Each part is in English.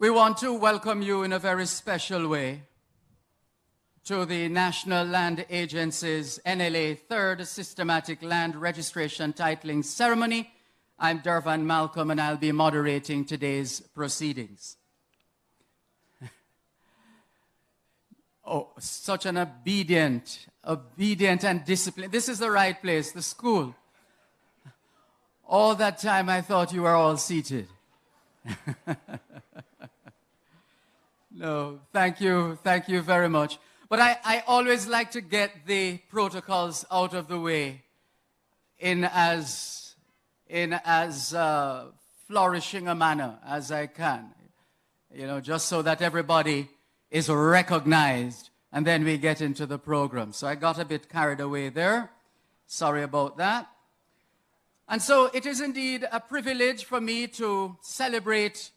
We want to welcome you in a very special way to the National Land Agency's NLA Third Systematic Land Registration Titling Ceremony. I'm Dervan Malcolm, and I'll be moderating today's proceedings. Oh, such an obedient and disciplined. This is the right place, the school. All that time I thought you were all seated. No, thank you very much. But I always like to get the protocols out of the way in as flourishing a manner as I can. You know, just so that everybody is recognized, and then we get into the program. So I got a bit carried away there. Sorry about that. And so it is indeed a privilege for me to celebrate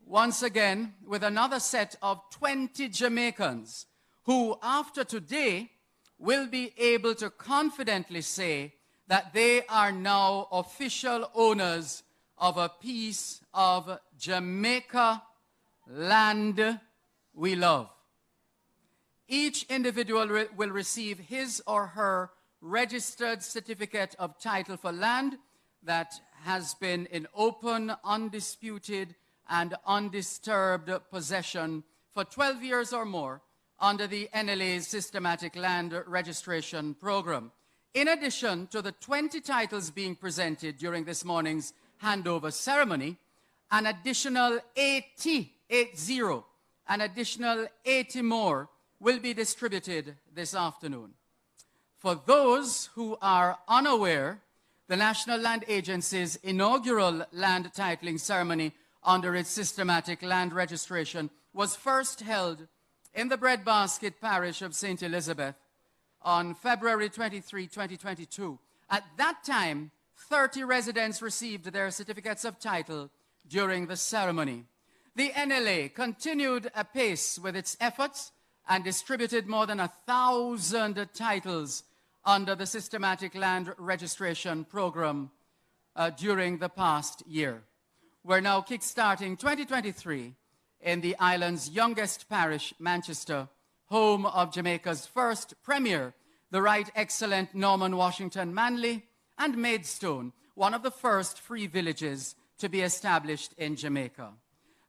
once again with another set of 20 Jamaicans who, after today, will be able to confidently say that they are now official owners of a piece of Jamaica land we love. Each individual will receive his or her registered certificate of title for land that has been in open, undisputed, and undisturbed possession for 12 years or more under the NLA's Systematic Land Registration Program. In addition to the 20 titles being presented during this morning's handover ceremony, an additional 80 more will be distributed this afternoon. For those who are unaware, the National Land Agency's inaugural land titling ceremony under its Systematic Land Registration was first held in the Breadbasket Parish of St. Elizabeth on February 23, 2022. At that time, 30 residents received their certificates of title during the ceremony. The NLA continued apace with its efforts and distributed more than 1,000 titles under the Systematic Land Registration Program during the past year. We're now kickstarting 2023 in the island's youngest parish, Manchester, home of Jamaica's first premier, the Right Excellent Norman Washington Manley, and Maidstone, one of the first free villages to be established in Jamaica.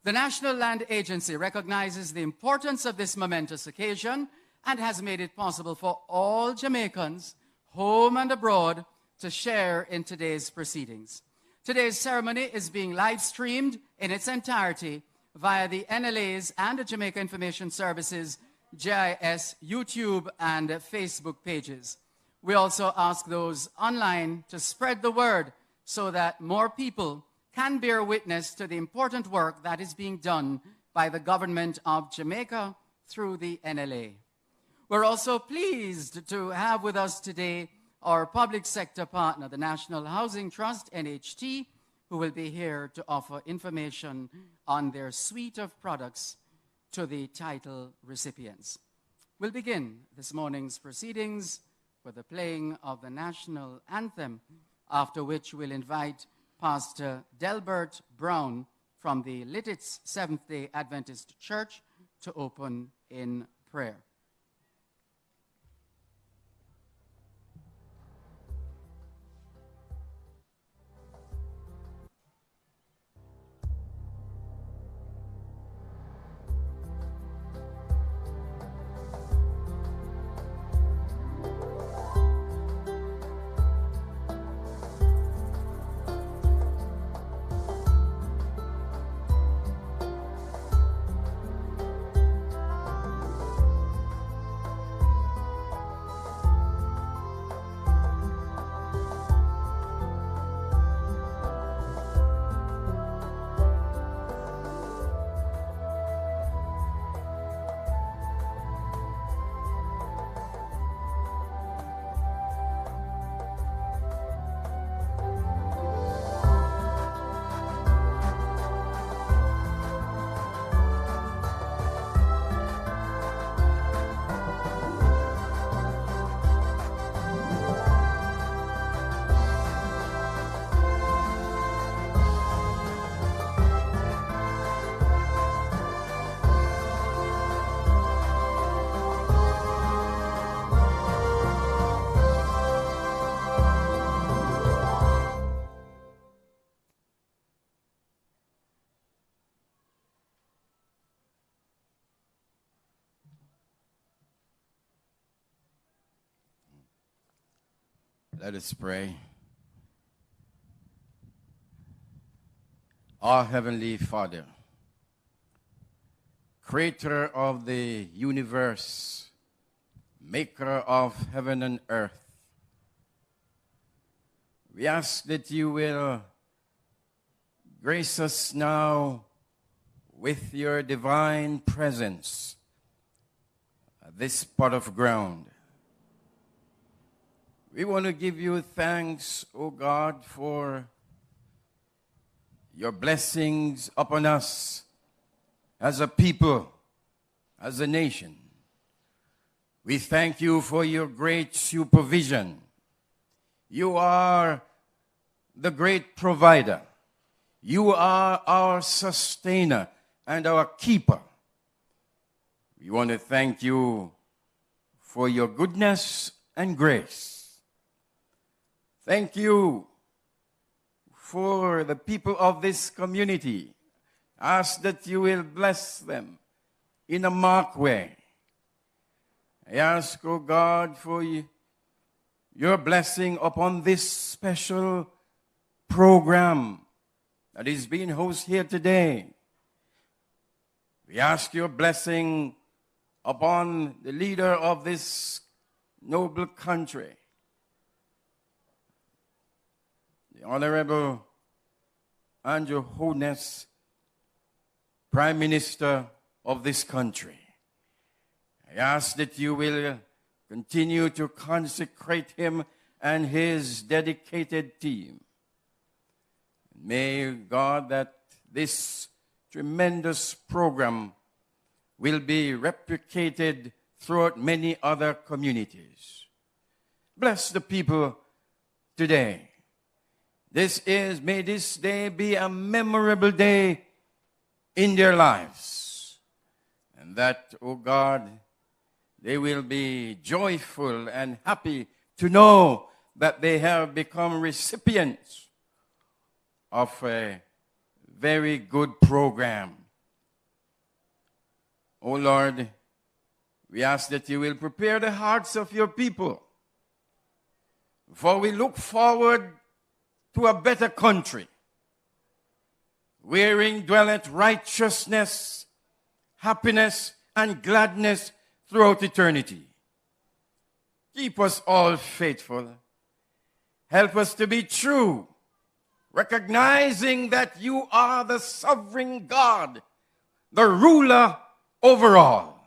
The National Land Agency recognizes the importance of this momentous occasion and has made it possible for all Jamaicans, home and abroad, to share in today's proceedings. Today's ceremony is being live-streamed in its entirety via the NLA's and the Jamaica Information Services, JIS, YouTube, and Facebook pages. We also ask those online to spread the word so that more people can bear witness to the important work that is being done by the government of Jamaica through the NLA. We're also pleased to have with us today our public sector partner, the National Housing Trust, NHT, who will be here to offer information on their suite of products to the title recipients. We'll begin this morning's proceedings with the playing of the national anthem, after which we'll invite Pastor Delbert Brown from the Littitz Seventh-day Adventist Church to open in prayer. Let us pray. Our Heavenly Father, Creator of the universe, Maker of heaven and earth, we ask that you will grace us now with your divine presence at this spot of ground. We want to give you thanks, O God, for your blessings upon us as a people, as a nation. We thank you for your great supervision. You are the great provider. You are our sustainer and our keeper. We want to thank you for your goodness and grace. Thank you for the people of this community. Ask that you will bless them in a marked way. I ask, O God, for your blessing upon this special program that is being hosted here today. We ask your blessing upon the leader of this noble country, the Honorable Andrew Holness, Prime Minister of this country. I ask that you will continue to consecrate him and his dedicated team. May God, that this tremendous program will be replicated throughout many other communities. Bless the people today. May this day be a memorable day in their lives. And that, O God, they will be joyful and happy to know that they have become recipients of a very good program. O Lord, we ask that you will prepare the hearts of your people, for we look forward to a better country, wherein dwelleth righteousness, happiness, and gladness throughout eternity. Keep us all faithful. Help us to be true, recognizing that you are the sovereign God, the ruler over all.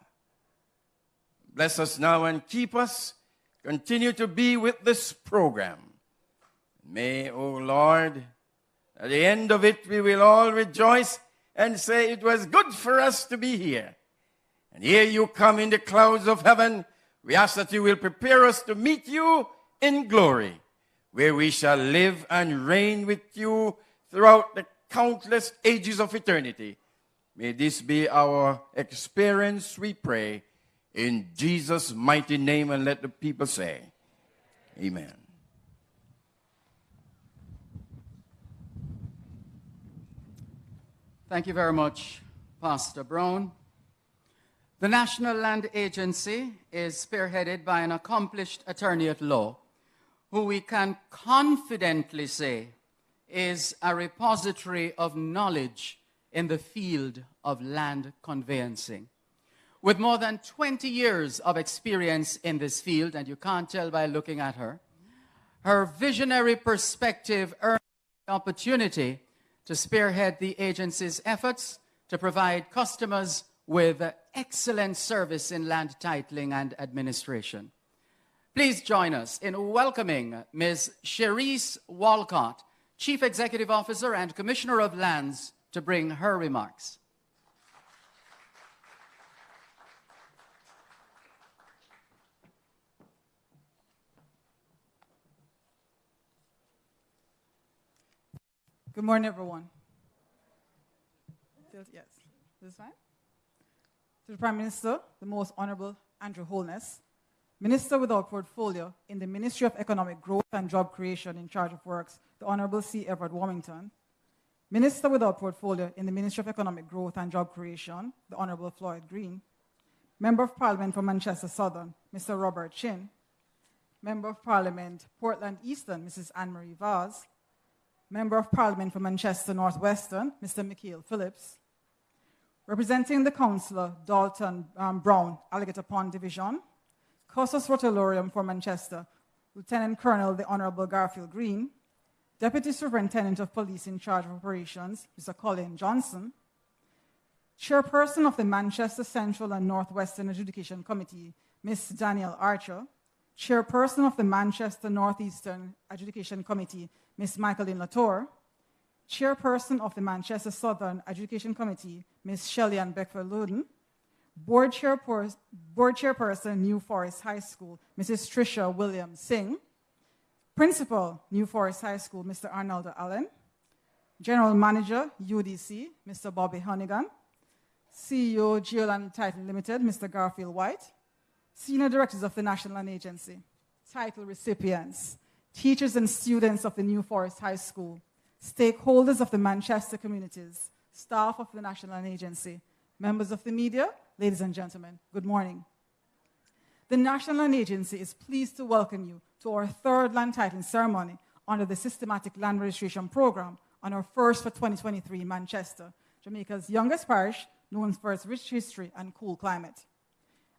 Bless us now and keep us. Continue to be with this program. May, O Lord, at the end of it, we will all rejoice and say it was good for us to be here. And here you come in the clouds of heaven. We ask that you will prepare us to meet you in glory, where we shall live and reign with you throughout the countless ages of eternity. May this be our experience, we pray, in Jesus' mighty name, and let the people say, Amen. Thank you very much, Pastor Brown. The National Land Agency is spearheaded by an accomplished attorney at law, who we can confidently say is a repository of knowledge in the field of land conveyancing. With more than 20 years of experience in this field, and you can't tell by looking at her, her visionary perspective earned the opportunity to spearhead the agency's efforts to provide customers with excellent service in land titling and administration. Please join us in welcoming Ms. Cherise Walcott, Chief Executive Officer and Commissioner of Lands, to bring her remarks. Good morning, everyone. Yes, this is fine. To the Prime Minister, the Most Honorable Andrew Holness, Minister without portfolio in the Ministry of Economic Growth and Job Creation in charge of works, the Honorable C. Everett Warmington, Minister without portfolio in the Ministry of Economic Growth and Job Creation, the Honorable Floyd Green, Member of Parliament for Manchester Southern, Mr. Robert Chin, Member of Parliament, Portland Eastern, Mrs. Anne-Marie Vaz. Member of Parliament for Manchester Northwestern, Mr. Mikhail Phillips. Representing the Councillor, Dalton Brown, Alligator Pond Division. Cursus Rotularium for Manchester, Lieutenant Colonel the Honorable Garfield Green. Deputy Superintendent of Police in charge of operations, Mr. Colin Johnson. Chairperson of the Manchester Central and Northwestern Adjudication Committee, Ms. Danielle Archer. Chairperson of the Manchester Northeastern Adjudication Committee, Ms. Michaeline Latour. Chairperson of the Manchester Southern Adjudication Committee, Ms. Shelley-Ann Beckford-Loudon. Board Chairperson, New Forest High School, Mrs. Tricia Williams Singh. Principal, New Forest High School, Mr. Arnaldo Allen. General Manager, UDC, Mr. Bobby Honeygan. CEO, Geoland Title Limited, Mr. Garfield White. Senior Directors of the National Land Agency. Title recipients, teachers and students of the New Forest High School. Stakeholders of the Manchester communities. Staff of the National Land Agency. Members of the media, ladies and gentlemen, good morning. The National Land Agency is pleased to welcome you to our third land titling ceremony under the Systematic Land Registration Program on our first for 2023 in Manchester, Jamaica's youngest parish, known for its rich history and cool climate.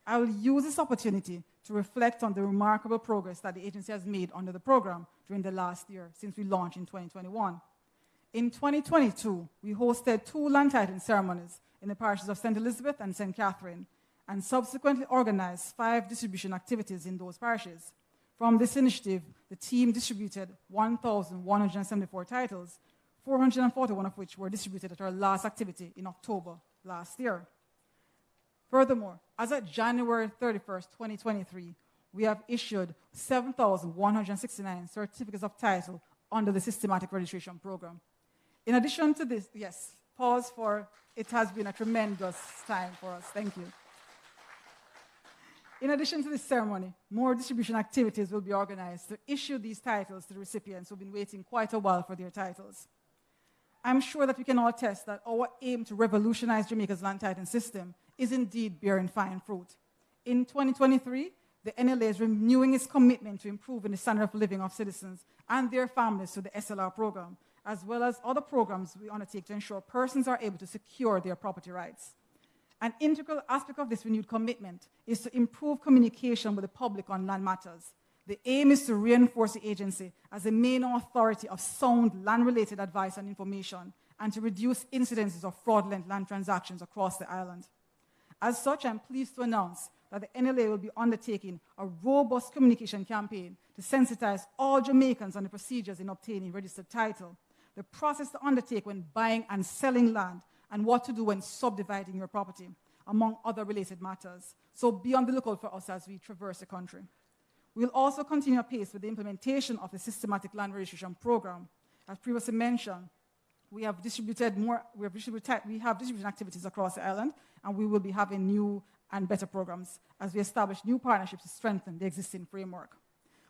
I will use this opportunity to reflect on the remarkable progress that the agency has made under the program during the last year since we launched in 2021. In 2022, we hosted 2 land titling ceremonies in the parishes of St. Elizabeth and St. Catherine, and subsequently organized 5 distribution activities in those parishes. From this initiative, the team distributed 1,174 titles, 441 of which were distributed at our last activity in October last year. Furthermore, as of January 31st, 2023, we have issued 7,169 certificates of title under the Systematic Registration Program. In addition to this, yes, pause for, it has been a tremendous time for us. Thank you. In addition to this ceremony, more distribution activities will be organized to issue these titles to the recipients who have been waiting quite a while for their titles. I'm sure that we can all attest that our aim to revolutionize Jamaica's land titling system is indeed bearing fine fruit. In 2023, the NLA is renewing its commitment to improving the standard of living of citizens and their families through the SLR program, as well as other programs we undertake to ensure persons are able to secure their property rights. An integral aspect of this renewed commitment is to improve communication with the public on land matters. The aim is to reinforce the agency as the main authority of sound land-related advice and information, and to reduce incidences of fraudulent land transactions across the island. As such, I'm pleased to announce that the NLA will be undertaking a robust communication campaign to sensitize all Jamaicans on the procedures in obtaining registered title, the process to undertake when buying and selling land, and what to do when subdividing your property, among other related matters. So be on the lookout for us as we traverse the country. We'll also continue apace with the implementation of the Systematic Land Registration Program. As previously mentioned, we have distribution activities across the island, and we will be having new and better programs as we establish new partnerships to strengthen the existing framework.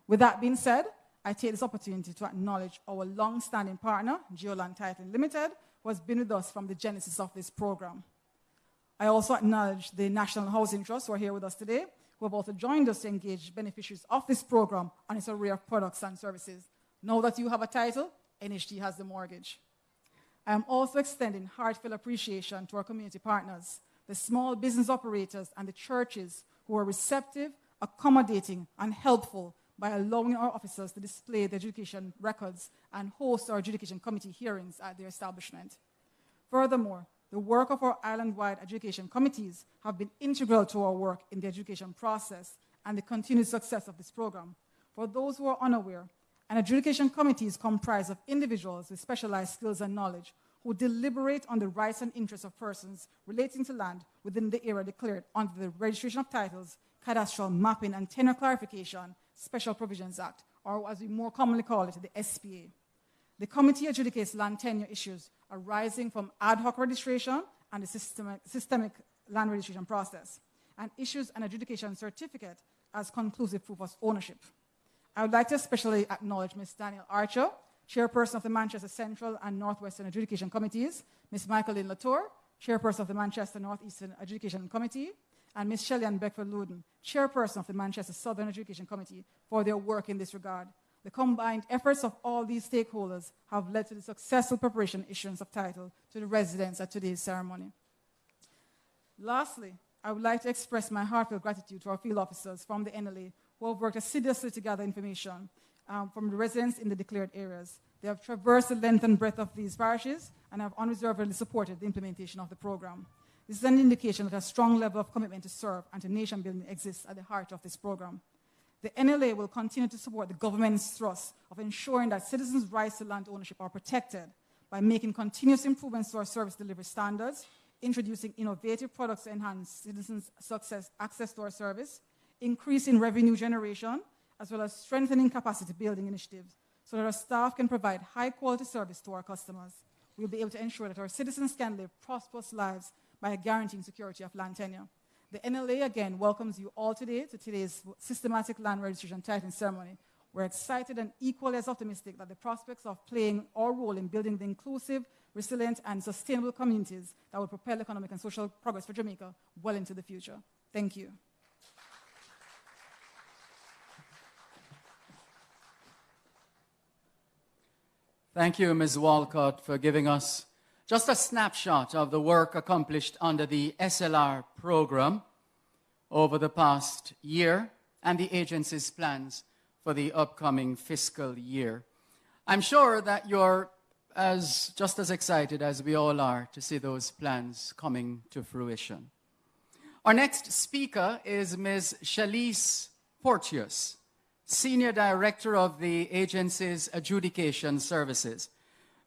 With that being said, I take this opportunity to acknowledge our long-standing partner, Geoland Title Limited, who has been with us from the genesis of this program. I also acknowledge the National Housing Trust, who are here with us today, who have also joined us to engage beneficiaries of this program on its array of products and services. Now that you have a title, NHT has the mortgage. I am also extending heartfelt appreciation to our community partners, the small business operators and the churches who are receptive, accommodating, and helpful by allowing our officers to display the education records and host our adjudication committee hearings at their establishment. Furthermore, the work of our island-wide adjudication committees have been integral to our work in the adjudication process and the continued success of this program. For those who are unaware, an adjudication committee is comprised of individuals with specialized skills and knowledge who deliberate on the rights and interests of persons relating to land within the area declared under the Registration of Titles, Cadastral Mapping and Tenure Clarification Special Provisions Act, or as we more commonly call it, the SPA. The committee adjudicates land tenure issues arising from ad hoc registration and the systemic land registration process, and issues an adjudication certificate as conclusive proof of ownership. I would like to especially acknowledge Ms. Danielle Archer, Chairperson of the Manchester Central and Northwestern Adjudication Committees, Ms. Michaeline Latour, Chairperson of the Manchester Northeastern Adjudication Committee, and Ms. Shelley-Ann Beckford-Luden, chairperson of the Manchester Southern Education Committee, for their work in this regard. The combined efforts of all these stakeholders have led to the successful preparation and issuance of title to the residents at today's ceremony. Lastly, I would like to express my heartfelt gratitude to our field officers from the NLA who have worked assiduously to gather information from the residents in the declared areas. They have traversed the length and breadth of these parishes and have unreservedly supported the implementation of the program. This is an indication that a strong level of commitment to serve and to nation building exists at the heart of this program. The NLA will continue to support the government's thrust of ensuring that citizens' rights to land ownership are protected by making continuous improvements to our service delivery standards, introducing innovative products to enhance citizens' access to our service, increasing revenue generation, as well as strengthening capacity building initiatives so that our staff can provide high-quality service to our customers. We'll be able to ensure that our citizens can live prosperous lives by guaranteeing security of land tenure. The NLA, again, welcomes you all today to today's systematic land registration titling ceremony. We're excited and equally as optimistic that the prospects of playing our role in building the inclusive, resilient, and sustainable communities that will propel economic and social progress for Jamaica well into the future. Thank you. Thank you, Ms. Walcott, for giving us just a snapshot of the work accomplished under the SLR program over the past year and the agency's plans for the upcoming fiscal year. I'm sure that you're just as excited as we all are to see those plans coming to fruition. Our next speaker is Ms. Shalise Porteous, Senior Director of the agency's adjudication services.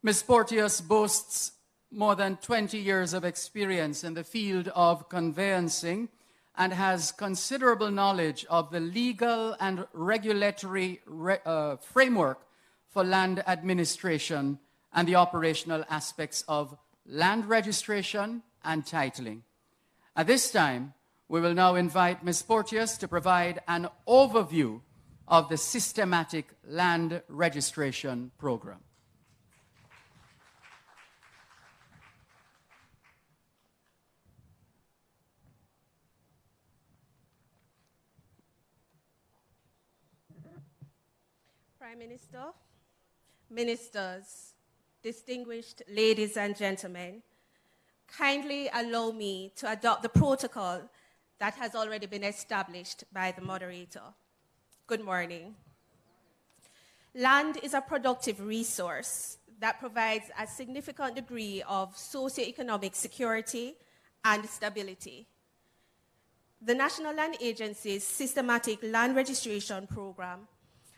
Ms. Porteous boasts more than 20 years of experience in the field of conveyancing and has considerable knowledge of the legal and regulatory framework for land administration and the operational aspects of land registration and titling. At this time, we will now invite Ms. Porteous to provide an overview of the systematic land registration program. Prime Minister, ministers, distinguished ladies and gentlemen, kindly allow me to adopt the protocol that has already been established by the moderator. Good morning. Land is a productive resource that provides a significant degree of socioeconomic security and stability. The National Land Agency's systematic land registration program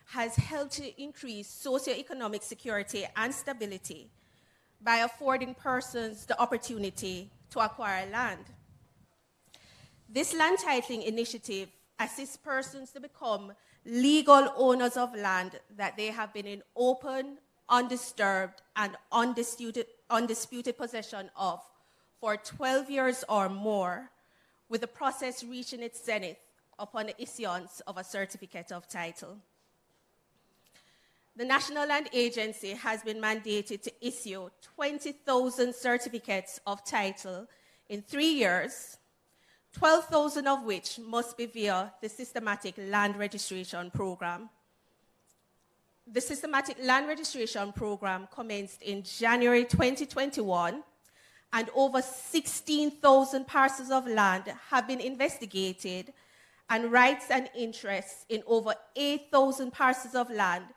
has helped to increase socioeconomic security and stability by affording persons the opportunity to acquire land. This land titling initiative assists persons to become legal owners of land that they have been in open, undisturbed, and undisputed possession of for 12 years or more, with the process reaching its zenith upon the issuance of a certificate of title. The National Land Agency has been mandated to issue 20,000 certificates of title in 3 years, 12,000 of which must be via the Systematic Land Registration Program. The Systematic Land Registration Program commenced in January 2021, and over 16,000 parcels of land have been investigated, and rights and interests in over 8,000 parcels of land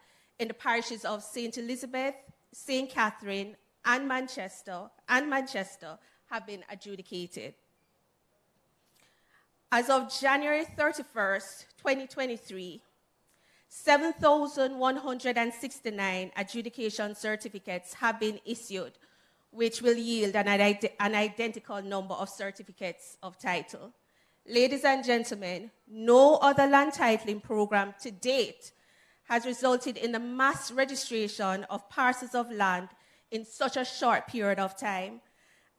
in the parishes of St. Elizabeth, St. Catherine, and Manchester have been adjudicated. As of January 31st, 2023, 7,169 adjudication certificates have been issued, which will yield an identical number of certificates of title. Ladies and gentlemen, no other land titling program to date has resulted in the mass registration of parcels of land in such a short period of time,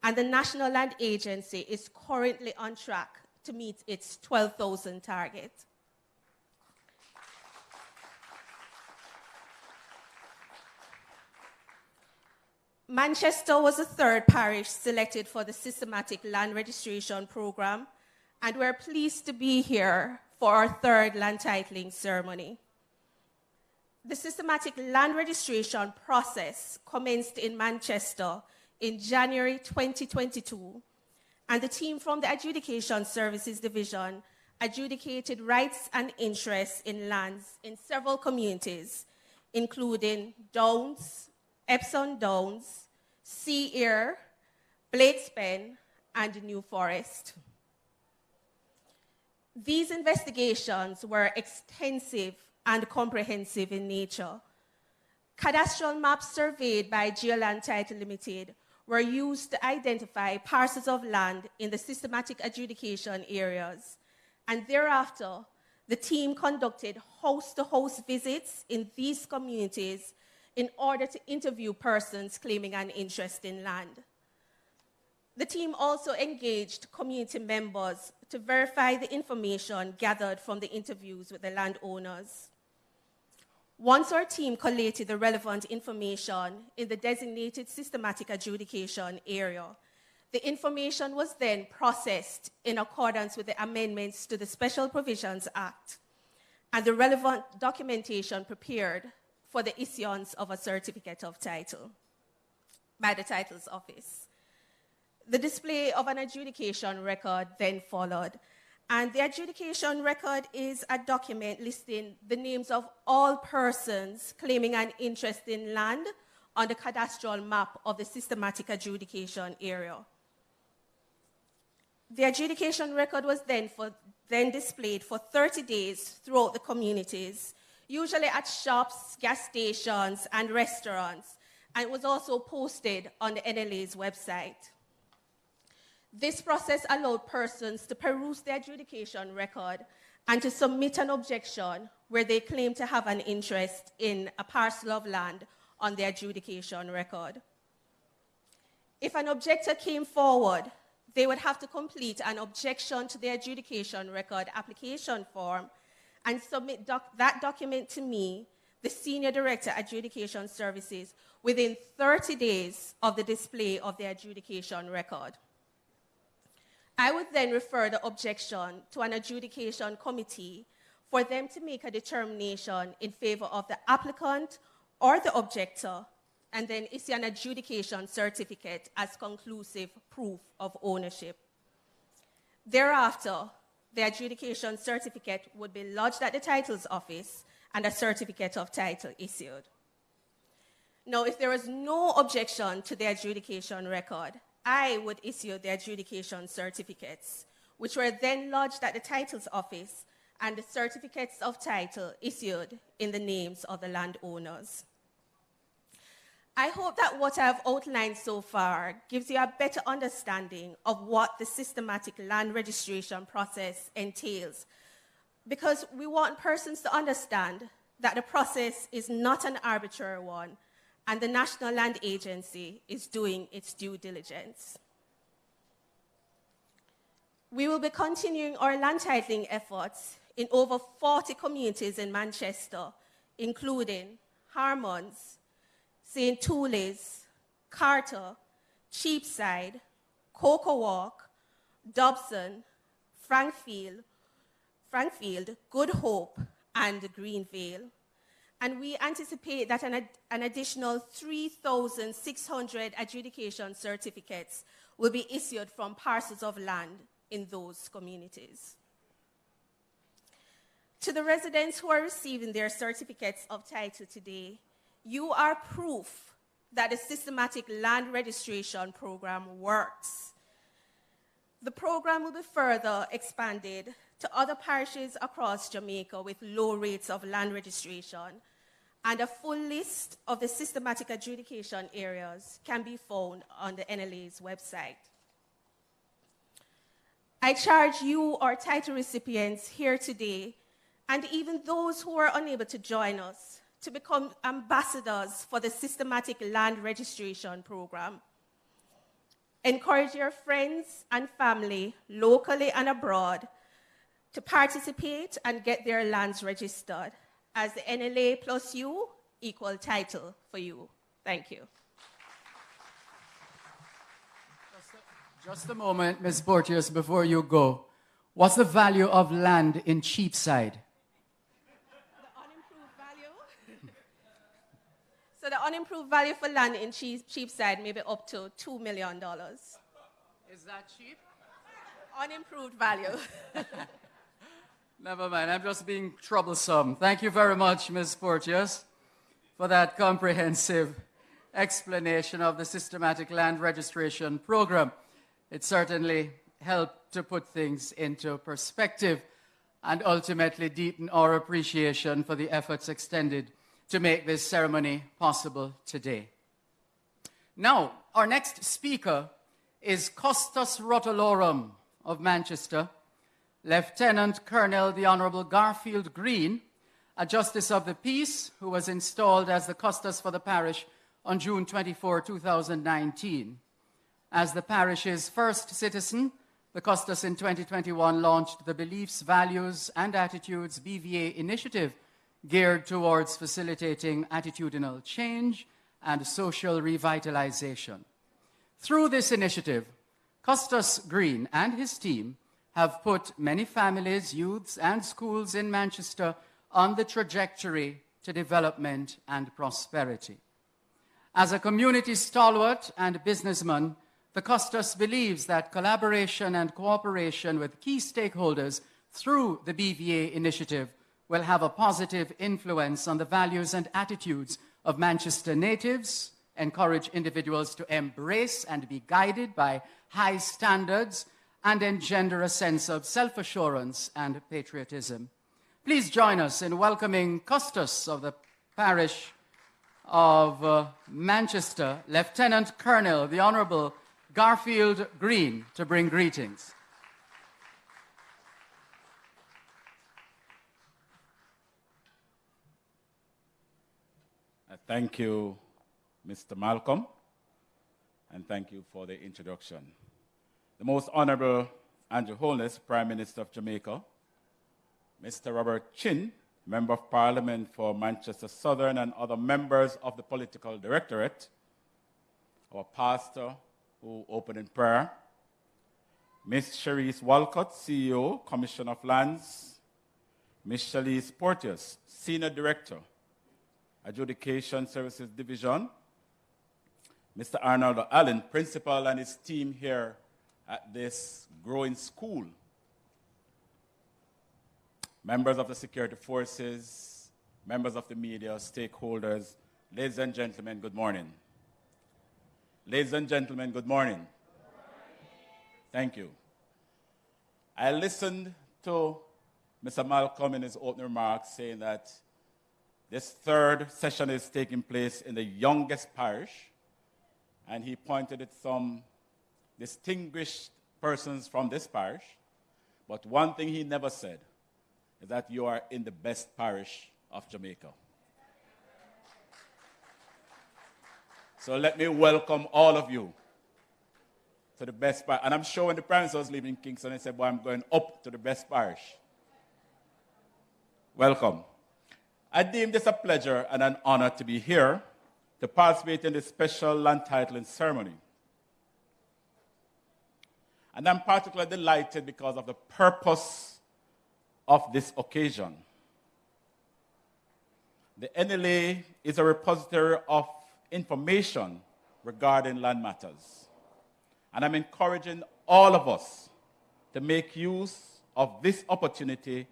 and the National Land Agency is currently on track to meet its 12,000 target. Manchester was the third parish selected for the Systematic Land Registration Program, and we're pleased to be here for our third land titling ceremony. The systematic land registration process commenced in Manchester in January 2022, and the team from the Adjudication Services Division adjudicated rights and interests in lands in several communities, including Downs, Epsom Downs, Sea Ear, Bladespen, and New Forest. These investigations were extensive and comprehensive in nature. Cadastral maps surveyed by Geoland Title Limited were used to identify parcels of land in the systematic adjudication areas, and thereafter, the team conducted house-to-house visits in these communities in order to interview persons claiming an interest in land. The team also engaged community members to verify the information gathered from the interviews with the landowners. Once our team collated the relevant information in the designated systematic adjudication area, the information was then processed in accordance with the amendments to the Special Provisions Act and the relevant documentation prepared for the issuance of a certificate of title by the Titles Office. The display of an adjudication record then followed, and the adjudication record is a document listing the names of all persons claiming an interest in land on the cadastral map of the systematic adjudication area. The adjudication record was then displayed for 30 days throughout the communities, usually at shops, gas stations, and restaurants, and it was also posted on the NLA's website. This process allowed persons to peruse the adjudication record and to submit an objection where they claim to have an interest in a parcel of land on the adjudication record. If an objector came forward, they would have to complete an objection to the adjudication record application form and submit that document to me, the Senior Director, Adjudication Services, within 30 days of the display of the adjudication record. I would then refer the objection to an adjudication committee for them to make a determination in favor of the applicant or the objector, and then issue an adjudication certificate as conclusive proof of ownership. Thereafter, the adjudication certificate would be lodged at the Titles Office and a certificate of title issued. Now, if there was no objection to the adjudication record, I would issue the adjudication certificates, which were then lodged at the Titles Office and the certificates of title issued in the names of the landowners. I hope that what I've outlined so far gives you a better understanding of what the systematic land registration process entails, because we want persons to understand that the process is not an arbitrary one, and the National Land Agency is doing its due diligence. We will be continuing our land titling efforts in over 40 communities in Manchester, including Harmons, St. Tullys, Carter, Cheapside, Cocoa Walk, Dobson, Frankfield, Good Hope, and Greenvale. And we anticipate that an additional 3,600 adjudication certificates will be issued from parcels of land in those communities. To the residents who are receiving their certificates of title today, you are proof that the systematic land registration program works. The program will be further expanded to other parishes across Jamaica with low rates of land registration, and a full list of the systematic adjudication areas can be found on the NLA's website. I charge you, our title recipients here today, and even those who are unable to join us, to become ambassadors for the systematic land registration program. Encourage your friends and family, locally and abroad, to participate and get their lands registered, as the NLA plus you equal title for you. Thank you. Just a moment, Ms. Porteous, before you go. What's the value of land in Cheapside? The unimproved value? So the unimproved value for land in Cheapside may be up to $2 million. Is that cheap? Unimproved value. Never mind, I'm just being troublesome. Thank you very much, Ms. Porteous, for that comprehensive explanation of the systematic land registration program. It certainly helped to put things into perspective and ultimately deepen our appreciation for the efforts extended to make this ceremony possible today. Now, our next speaker is Custos Rotolorum of Manchester, Lieutenant Colonel the Honorable Garfield Green, a Justice of the Peace who was installed as the Custos for the parish on June 24, 2019. As the parish's first citizen, the Custos in 2021 launched the Beliefs, Values, and Attitudes BVA initiative geared towards facilitating attitudinal change and social revitalization. Through this initiative, Custos Green and his team have put many families, youths, and schools in Manchester on the trajectory to development and prosperity. As a community stalwart and businessman, the Custos believes that collaboration and cooperation with key stakeholders through the BVA initiative will have a positive influence on the values and attitudes of Manchester natives, encourage individuals to embrace and be guided by high standards, and engender a sense of self-assurance and patriotism. Please join us in welcoming Custos of the parish of Manchester, Lieutenant Colonel the Honorable Garfield Green, to bring greetings. Thank you, Mr. Malcolm, and thank you for the introduction. The Most Honorable Andrew Holness, Prime Minister of Jamaica, Mr. Robert Chin, Member of Parliament for Manchester Southern, and other members of the Political Directorate, our pastor who opened in prayer, Ms. Cherise Walcott, CEO, Commission of Lands, Ms. Shalise Porteous, Senior Director, Adjudication Services Division, Mr. Arnaldo Allen, Principal, and his team here at this growing school, members of the security forces, members of the media, stakeholders, ladies and gentlemen, good morning. Ladies and gentlemen, good morning. Good morning. Thank you. I listened to Mr. Malcolm in his opening remarks saying that this third session is taking place in the youngest parish, and he pointed at some distinguished persons from this parish, but one thing he never said is that you are in the best parish of Jamaica. So let me welcome all of you to the best parish. And I'm sure when the Prime Minister was leaving Kingston, he said, boy, I'm going up to the best parish. Welcome. I deem this a pleasure and an honor to be here to participate in this special land titling ceremony. And I'm particularly delighted because of the purpose of this occasion. The NLA is a repository of information regarding land matters. And I'm encouraging all of us to make use of this opportunity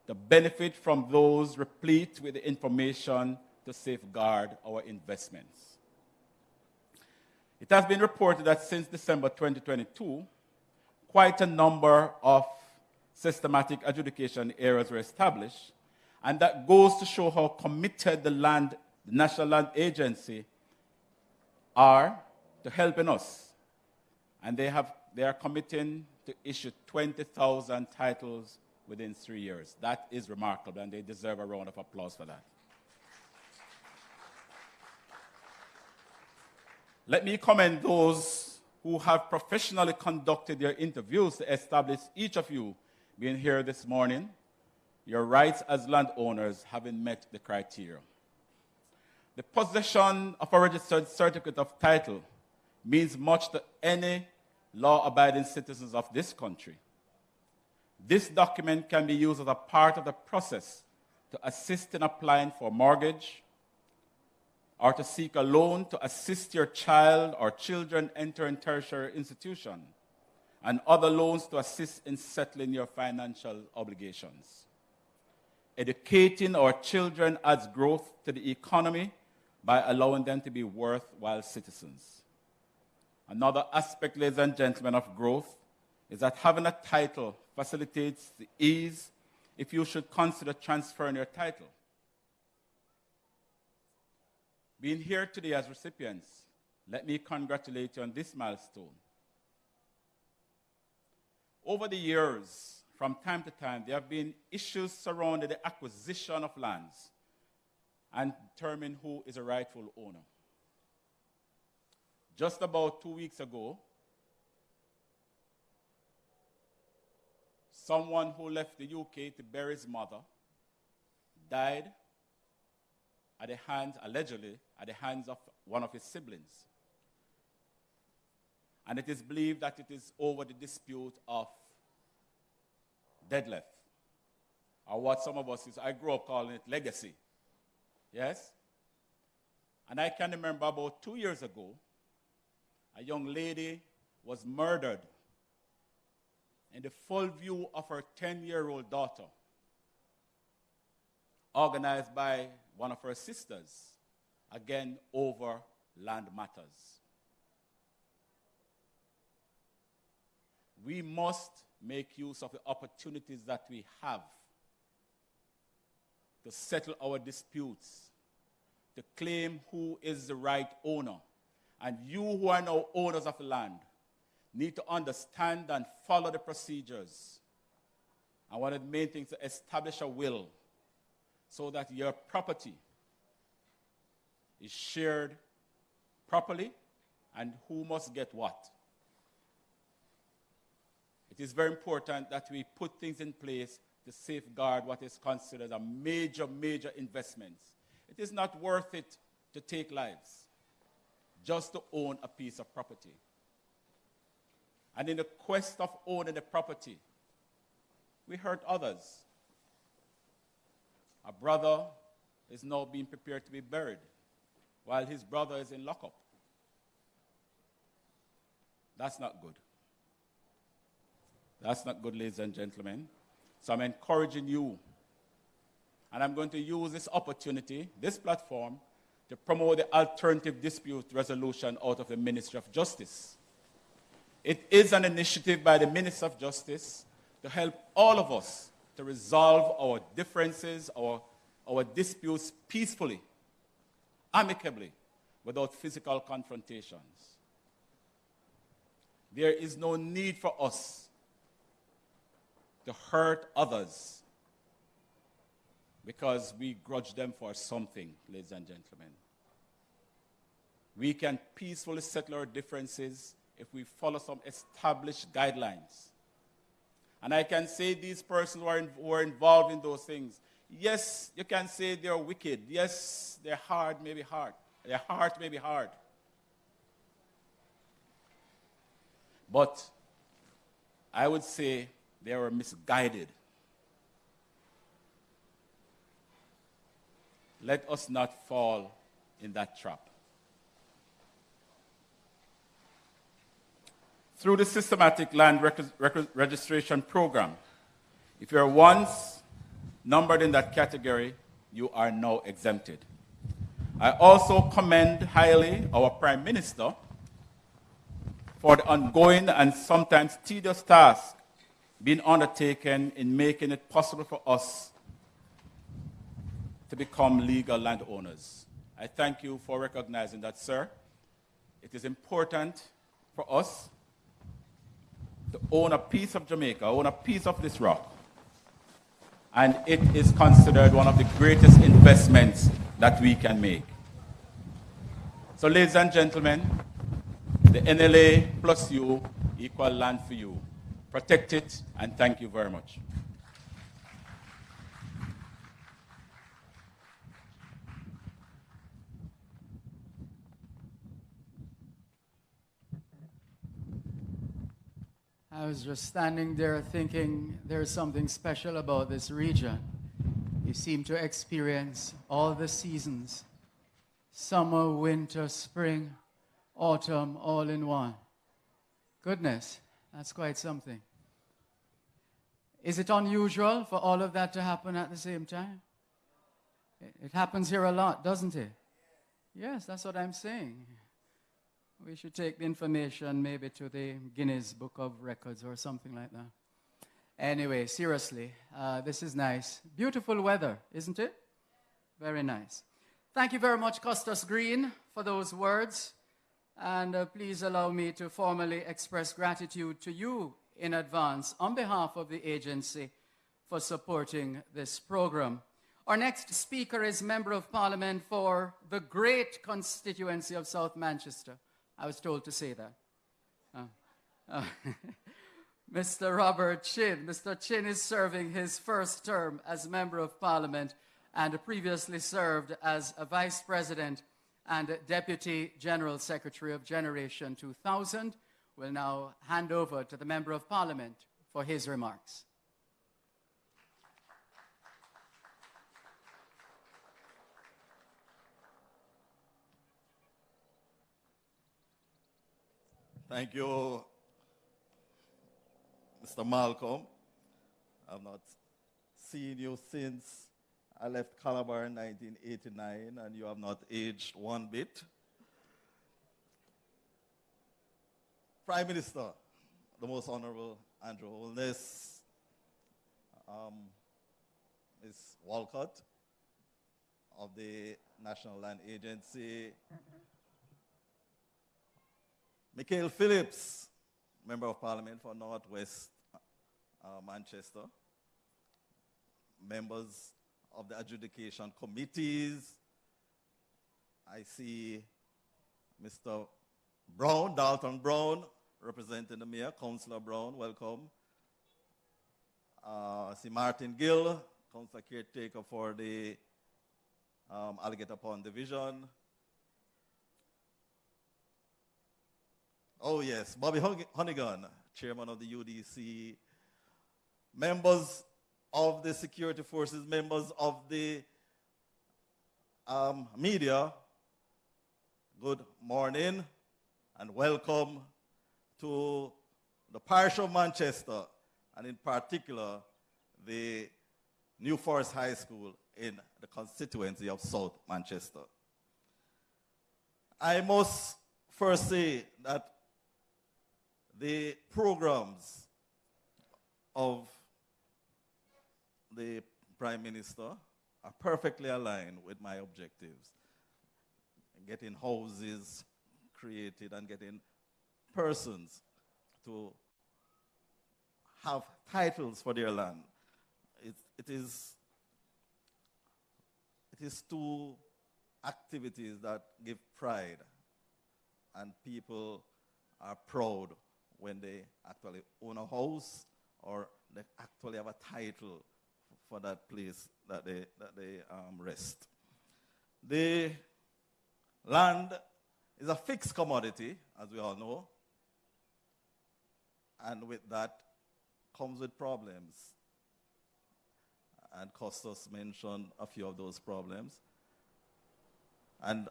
to benefit from those replete with the information to safeguard our investments. It has been reported that since December 2022, quite a number of systematic adjudication areas were established, and that goes to show how committed the National Land Agency are to helping us. And they are committing to issue 20,000 titles within 3 years. That is remarkable, and they deserve a round of applause for that. Let me commend those who have professionally conducted their interviews to establish each of you being here this morning, your rights as landowners having met the criteria. The possession of a registered certificate of title means much to any law-abiding citizens of this country. This document can be used as a part of the process to assist in applying for a mortgage or to seek a loan to assist your child or children entering tertiary institution, and other loans to assist in settling your financial obligations. Educating our children adds growth to the economy by allowing them to be worthwhile citizens. Another aspect, ladies and gentlemen, of growth is that having a title facilitates the ease if you should consider transferring your title. Being here today as recipients, let me congratulate you on this milestone. Over the years, from time to time, there have been issues surrounding the acquisition of lands and determine who is a rightful owner. Just about 2 weeks ago, someone who left the UK to bury his mother died at the hands, allegedly, at the hands of one of his siblings. And it is believed that it is over the dispute of deadlift, or what some of us, I grew up calling it legacy. Yes? And I can remember about 2 years ago, a young lady was murdered in the full view of her 10-year-old daughter, organized by one of her sisters, again over land matters. We must make use of the opportunities that we have to settle our disputes, to claim who is the right owner. And you who are now owners of the land need to understand and follow the procedures. And one of the main things is to establish a will so that your property is shared properly and who must get what. It is very important that we put things in place to safeguard what is considered a major, major investment. It is not worth it to take lives just to own a piece of property. And in the quest of owning the property, we hurt others. A brother is now being prepared to be buried while his brother is in lockup. That's not good. That's not good, ladies and gentlemen. So I'm encouraging you, and I'm going to use this opportunity, this platform, to promote the alternative dispute resolution out of the Ministry of Justice. It is an initiative by the Minister of Justice to help all of us to resolve our differences, our disputes peacefully, amicably, without physical confrontations. There is no need for us to hurt others because we grudge them for something, ladies and gentlemen. We can peacefully settle our differences if we follow some established guidelines. And I can say these persons who are involved in those things, yes, you can say they're wicked. Yes, their heart may be hard. Their heart may be hard. But I would say they were misguided. Let us not fall in that trap. Through the systematic land registration program, if you're once numbered in that category, you are now exempted. I also commend highly our Prime Minister for the ongoing and sometimes tedious task being undertaken in making it possible for us to become legal landowners. I thank you for recognizing that, sir. It is important for us to own a piece of Jamaica, own a piece of this rock. And it is considered one of the greatest investments that we can make. So, ladies and gentlemen, the NLA plus you equal land for you. Protect it, and thank you very much. I was just standing there thinking there's something special about this region. You seem to experience all the seasons, summer, winter, spring, autumn, all in one. Goodness, that's quite something. Is it unusual for all of that to happen at the same time? It happens here a lot, doesn't it? Yes, that's what I'm saying. We should take the information maybe to the Guinness Book of Records or something like that. Anyway, seriously, this is nice. Beautiful weather, isn't it? Very nice. Thank you very much, Costas Green, for those words. And please allow me to formally express gratitude to you in advance on behalf of the agency for supporting this program. Our next speaker is Member of Parliament for the great constituency of South Manchester. I was told to say that. Mr. Robert Chin. Mr. Chin is serving his first term as Member of Parliament and previously served as a Vice President and Deputy General Secretary of Generation 2000. Will now hand over to the Member of Parliament for his remarks. Thank you, Mr. Malcolm. I've not seen you since I left Calabar in 1989, and you have not aged one bit. Prime Minister, the Most Honorable Andrew Holness, Ms. Walcott of the National Land Agency, Michael Phillips, Member of Parliament for Northwest Manchester, members of the adjudication committees. I see Mr. Brown, Dalton Brown, representing the Mayor, Councillor Brown, welcome. I see Martin Gill, Councillor Caretaker for the Alligator Pond Division. Oh yes, Bobby Honeygan, Chairman of the UDC, members of the security forces, members of the media, good morning and welcome to the parish of Manchester, and in particular the New Forest High School in the constituency of South Manchester. I must first say that the programs of the Prime Minister are perfectly aligned with my objectives. Getting houses created and getting persons to have titles for their land. It is two activities that give pride, and people are proud when they actually own a house or they actually have a title for that place that they rest. The land is a fixed commodity, as we all know, and with that comes with problems. And Costas mentioned a few of those problems. And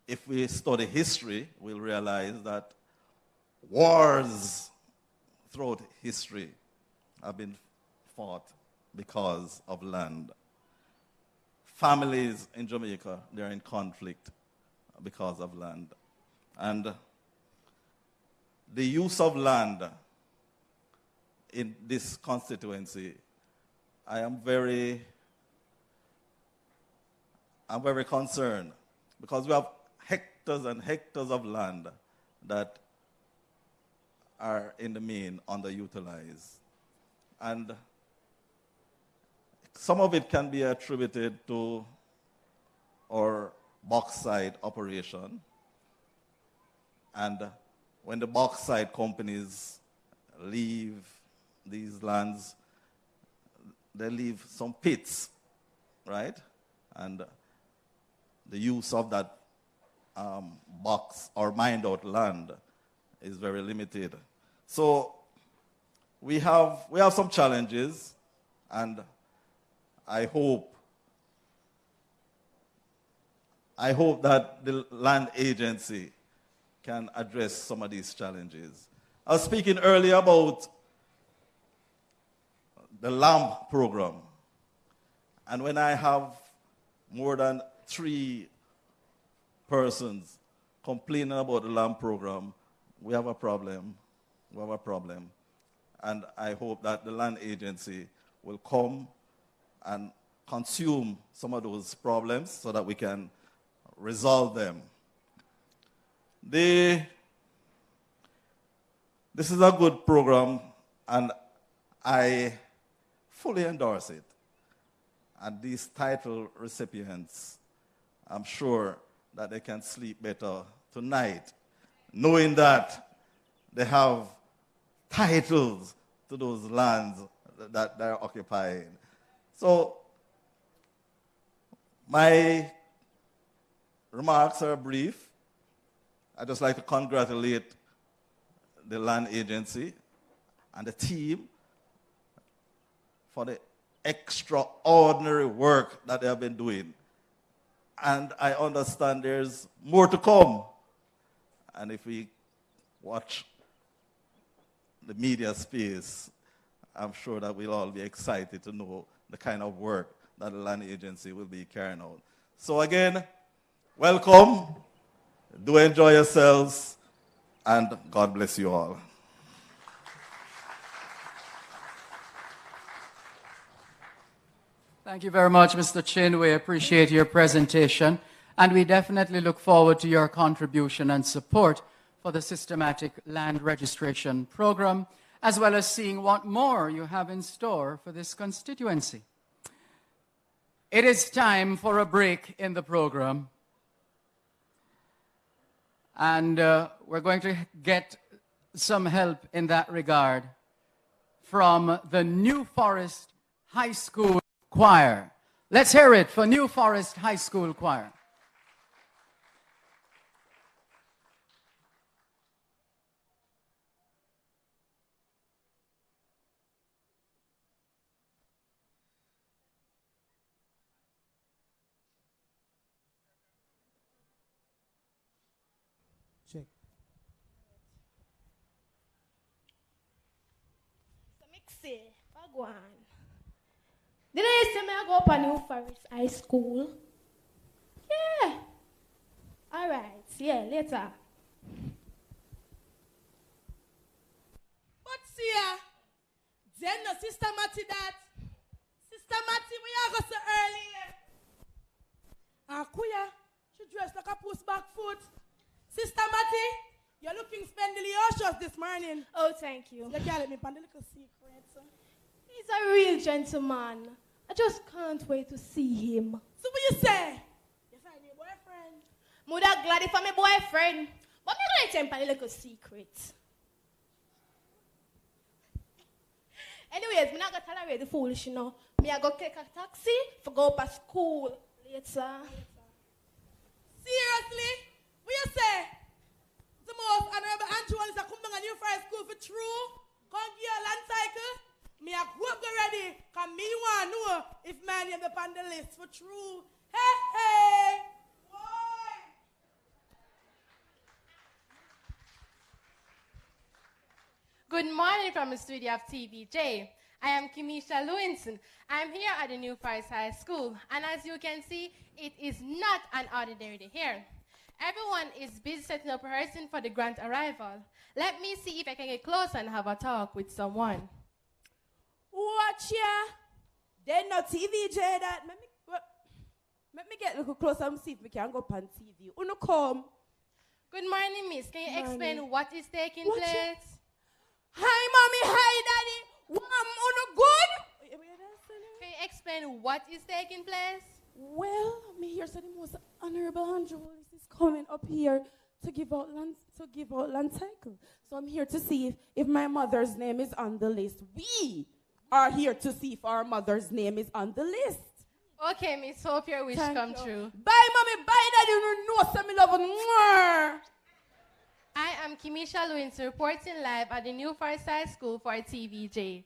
if we study history, we'll realize that wars throughout history have been fought because of land. Families in Jamaica, they're in conflict because of land. And the use of land in this constituency, I'm very concerned, because we have hectares and hectares of land that are in the main underutilized. And some of it can be attributed to our bauxite operation. And when the bauxite companies leave these lands, they leave some pits, right? And the use of that box or mined out land is very limited. So we have some challenges, and I hope that the land agency can address some of these challenges. I was speaking earlier about the LAMP program. And when I have more than 3 persons complaining about the LAMP program, we have a problem. We have a problem. And I hope that the land agency will come and consume some of those problems so that we can resolve them. This is a good program, and I fully endorse it. And these title recipients, I'm sure that they can sleep better tonight, knowing that they have titles to those lands that they're occupying. So my remarks are brief. I'd just like to congratulate the land agency and the team for the extraordinary work that they have been doing. And I understand there's more to come. And if we watch the media space, I'm sure that we'll all be excited to know the kind of work that the land agency will be carrying out. So again, welcome. Do enjoy yourselves, and God bless you all. Thank you very much, Mr. Chin. We appreciate your presentation, and we definitely look forward to your contribution and support for the systematic land registration program, as well as seeing what more you have in store for this constituency. It is time for a break in the program, and we're going to get some help in that regard from the New Forest High School Choir. Let's hear it for New Forest High School Choir. Check. So mixy, Bagwan. Did I say I go up a New Forest High School? Yeah. All right. Yeah, later. But see ya. Then no Sister Matty that. Sister Matty, we are going so early. Kuya, she dressed like a puss back foot. Sister Matty, you're looking spendilicious this morning. Oh, thank you. You can't let me find a little secret. He's a real gentleman. I just can't wait to see him. So what you say? You find your boyfriend? Mother glad if I'm a boyfriend. But me gonna tell him a little secret. Anyways, me not gonna tolerate the foolish, you know. Me I go take a taxi for go up to school later. Seriously? What you say? The most honorable Andrew is a come back a New Forest School for true? Come give a land cycle? Me a group get ready, cause me want to know if my name is on the list for true. Hey, hey! Boy! Good morning from the studio of TBJ. I am Kimisha Lewinson. I'm here at the New Forest High School, and as you can see, it is not an ordinary day here. Everyone is busy setting up rehearsing for the grand arrival. Let me see if I can get close and have a talk with someone. Watch ya. They not TVJ that. Let me get a little closer and see if we can go on TV. Uno come. Good morning, miss. Can you explain what is taking Watch place? ya. Hi, mommy. Hi, daddy. Uno good? Can you explain what is taking place? Well, me here so the most honorable Andrew is coming up here to give out land cycle. So I'm here to see if my mother's name is on the list. We are here to see if our mother's name is on the list. Okay, miss. Hope your wish Thank come you. true. Bye, mommy. Bye, daddy. You know some love. I am am Kimisha Lewis, reporting live at the New Forest High School for TVJ.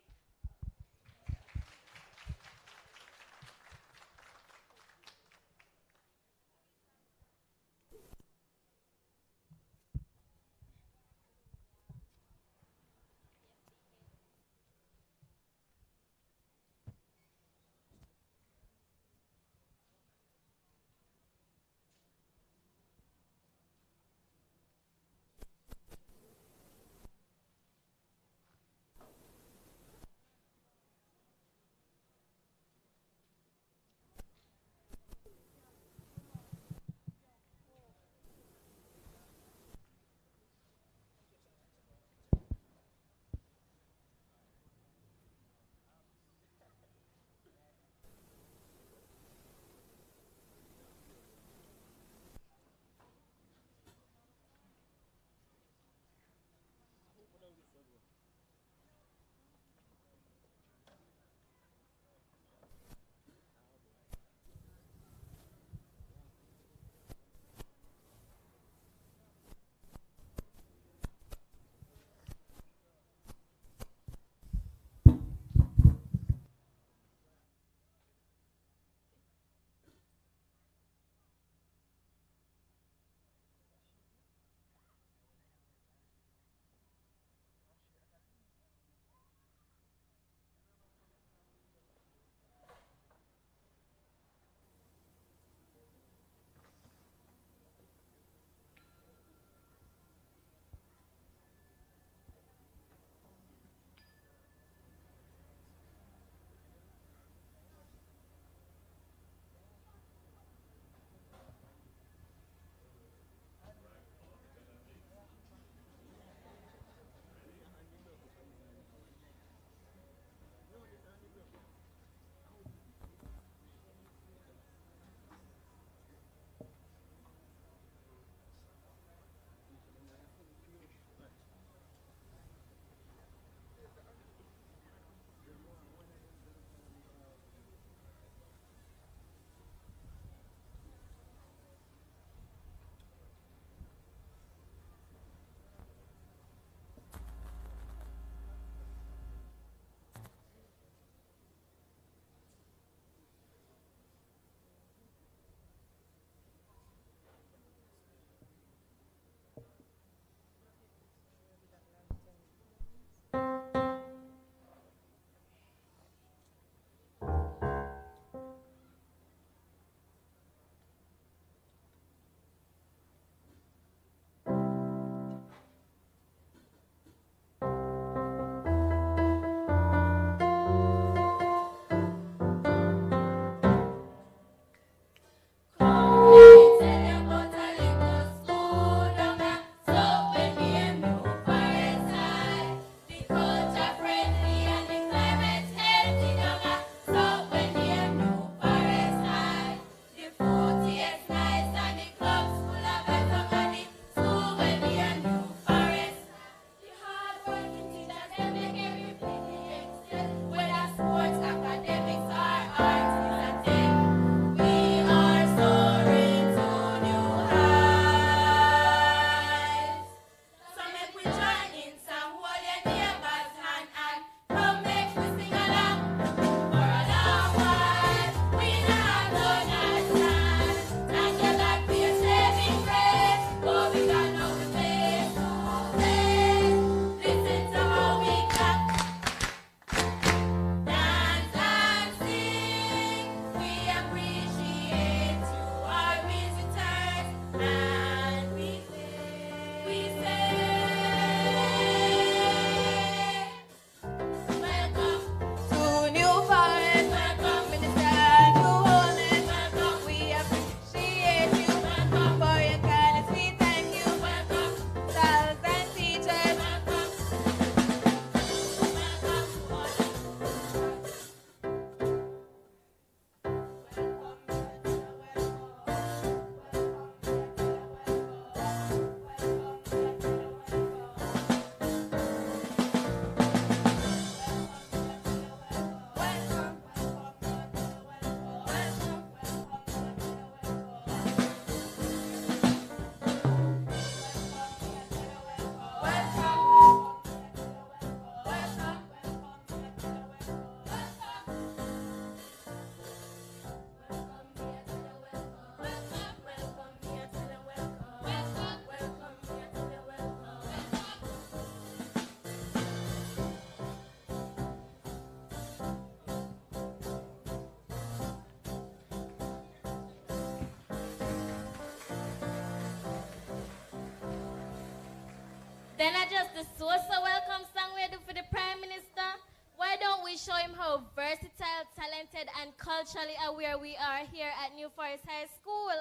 Then I just the so-so welcome song we do for the Prime Minister. Why don't we show him how versatile, talented, and culturally aware we are here at New Forest High School?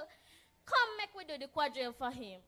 Come make we do the quadrille for him.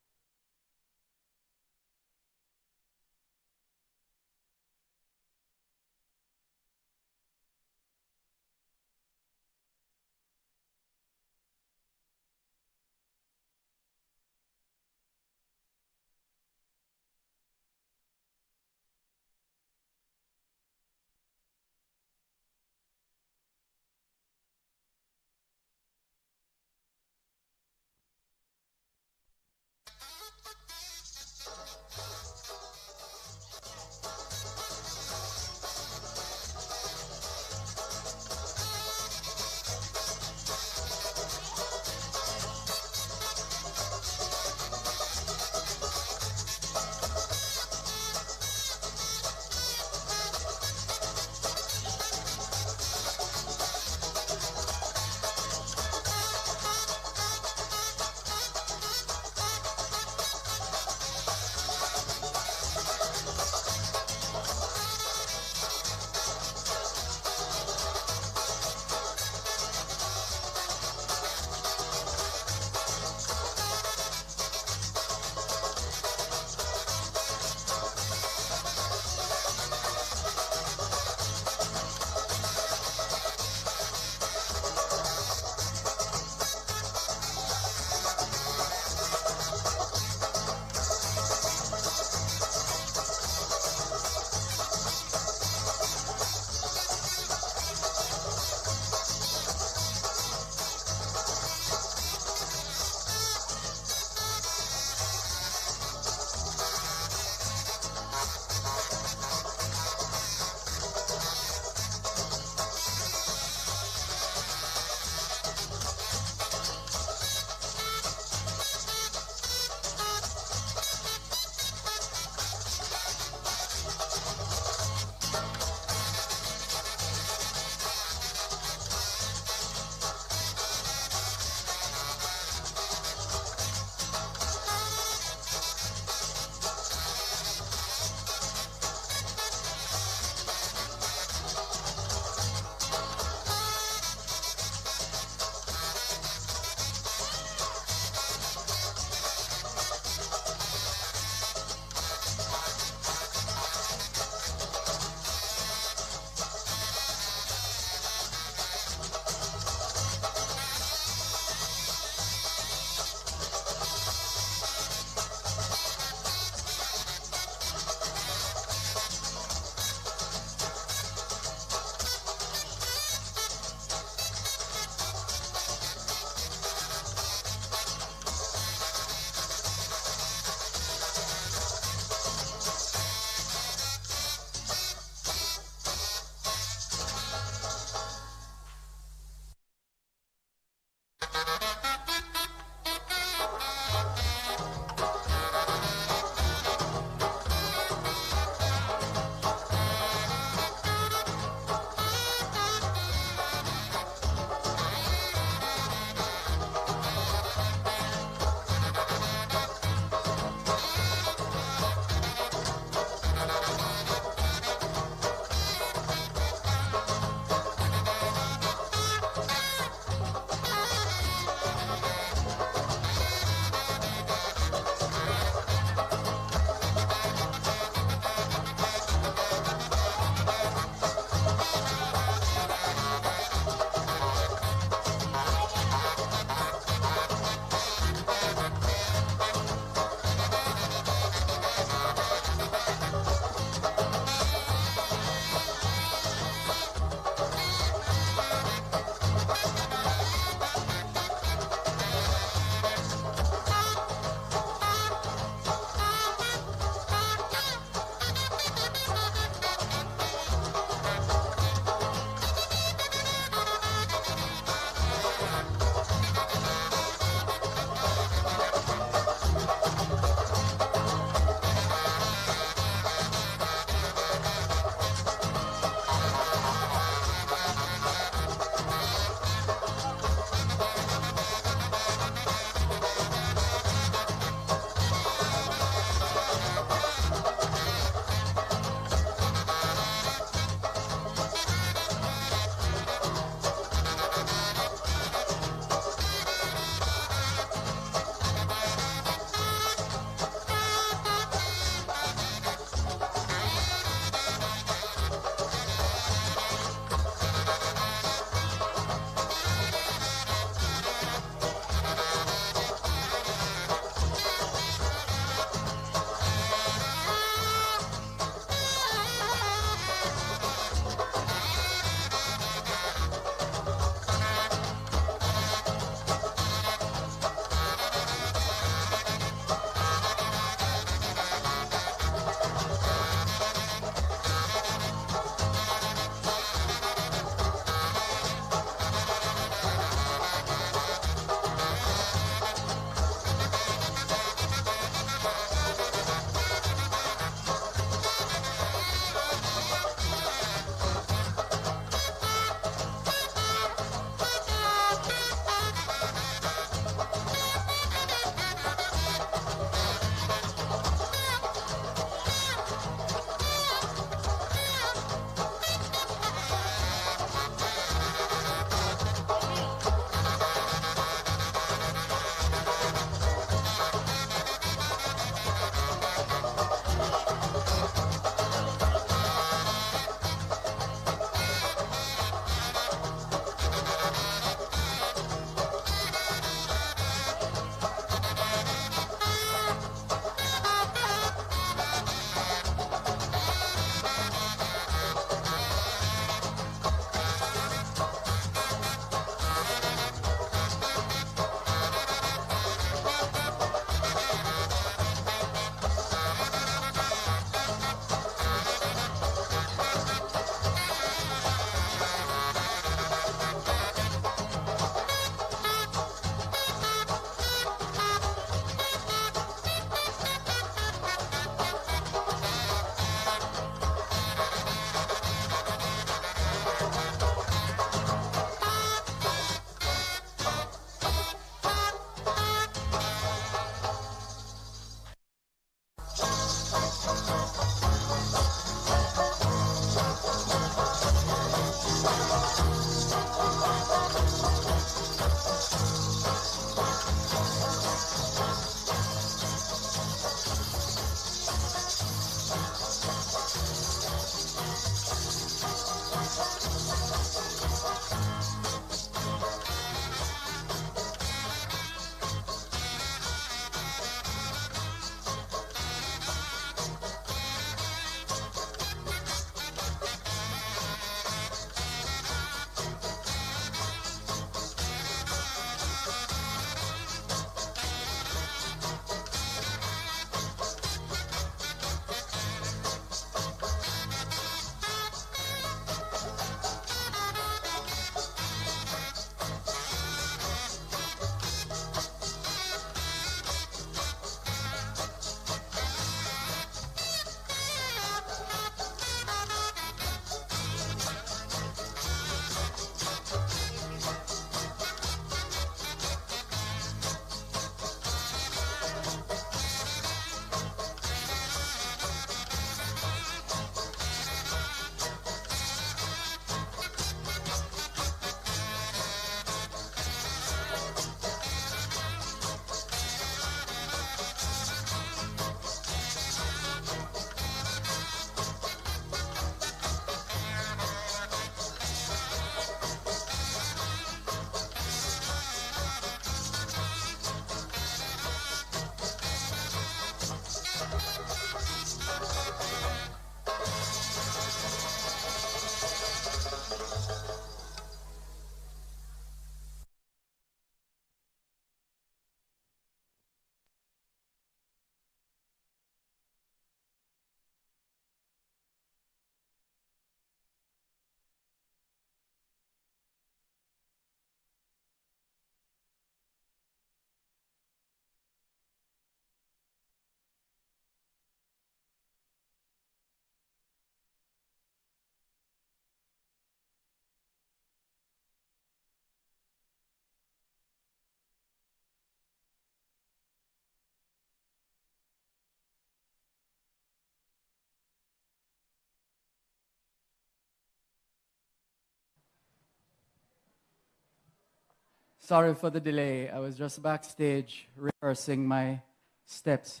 Sorry for the delay. I was just backstage rehearsing my steps.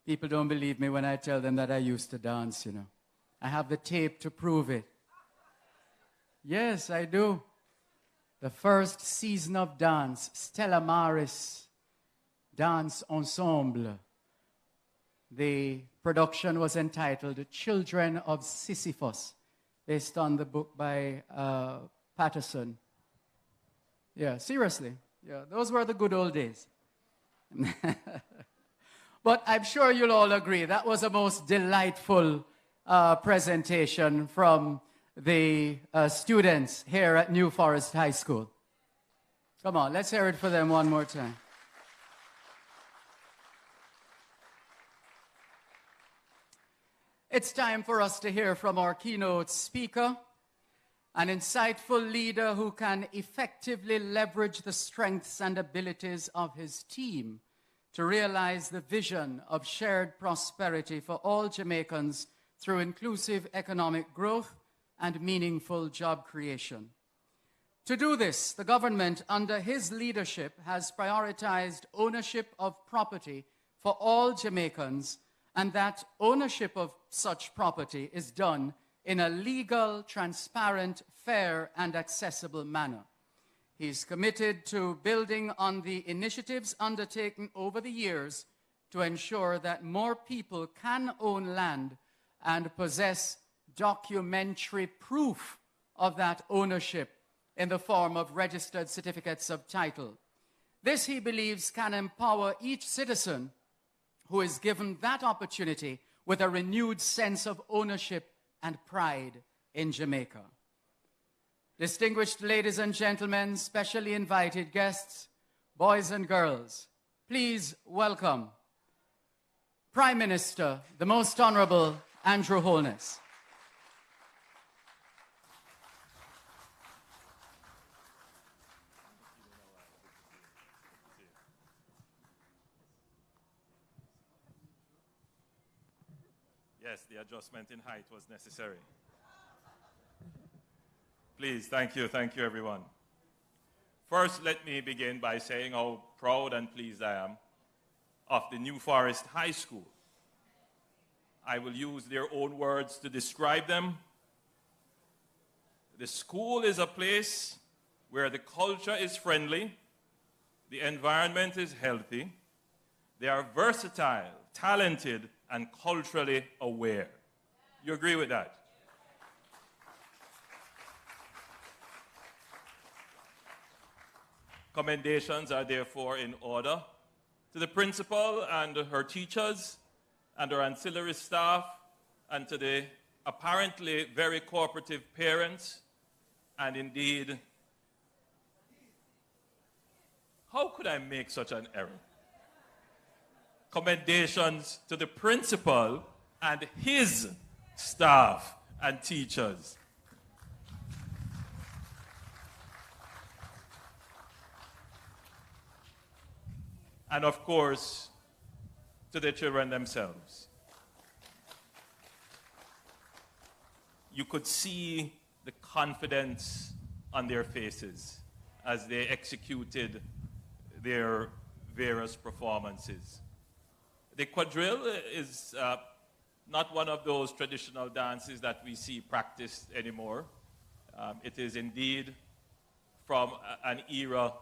People don't believe me when I tell them that I used to dance, you know. I have the tape to prove it. Yes, I do. The first season of dance, Stella Maris Dance Ensemble. The production was entitled Children of Sisyphus, based on the book by Patterson. Yeah, seriously. Yeah, those were the good old days. But I'm sure you'll all agree that was a most delightful presentation from the students here at New Forest High School. Come on, let's hear it for them one more time. It's time for us to hear from our keynote speaker, an insightful leader who can effectively leverage the strengths and abilities of his team to realize the vision of shared prosperity for all Jamaicans through inclusive economic growth and meaningful job creation. To do this, the government, under his leadership, has prioritized ownership of property for all Jamaicans, and that ownership of such property is done in a legal, transparent, fair, and accessible manner. He's committed to building on the initiatives undertaken over the years to ensure that more people can own land and possess documentary proof of that ownership in the form of registered certificates of title. This, he believes, can empower each citizen who is given that opportunity with a renewed sense of ownership and pride in Jamaica. Distinguished ladies and gentlemen, specially invited guests, boys and girls, please welcome Prime Minister, the Most Honorable Andrew Holness. Yes, the adjustment in height was necessary. Please, thank you, everyone. First, let me begin by saying how proud and pleased I am of the New Forest High School. I will use their own words to describe them. The school is a place where the culture is friendly, the environment is healthy, they are versatile, talented, and culturally aware. You agree with that? Commendations are therefore in order to the principal and her teachers and her ancillary staff, and to the apparently very cooperative parents, and indeed, how could I make such an error? Commendations to the principal and his staff and teachers. And of course, to the children themselves. You could see the confidence on their faces as they executed their various performances. The quadrille is not one of those traditional dances that we see practiced anymore. It is indeed from an era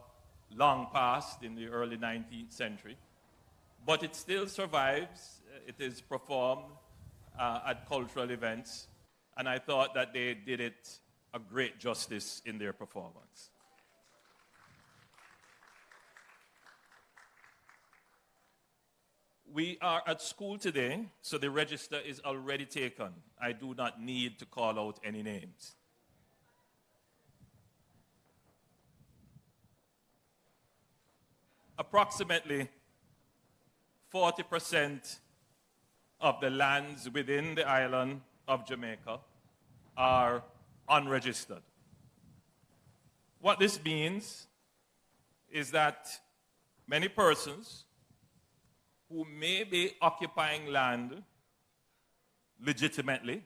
long past in the early 19th century. But it still survives. It is performed at cultural events. And I thought that they did it a great justice in their performance. We are at school today, so the register is already taken. I do not need to call out any names. Approximately 40% of the lands within the island of Jamaica are unregistered. What this means is that many persons who may be occupying land legitimately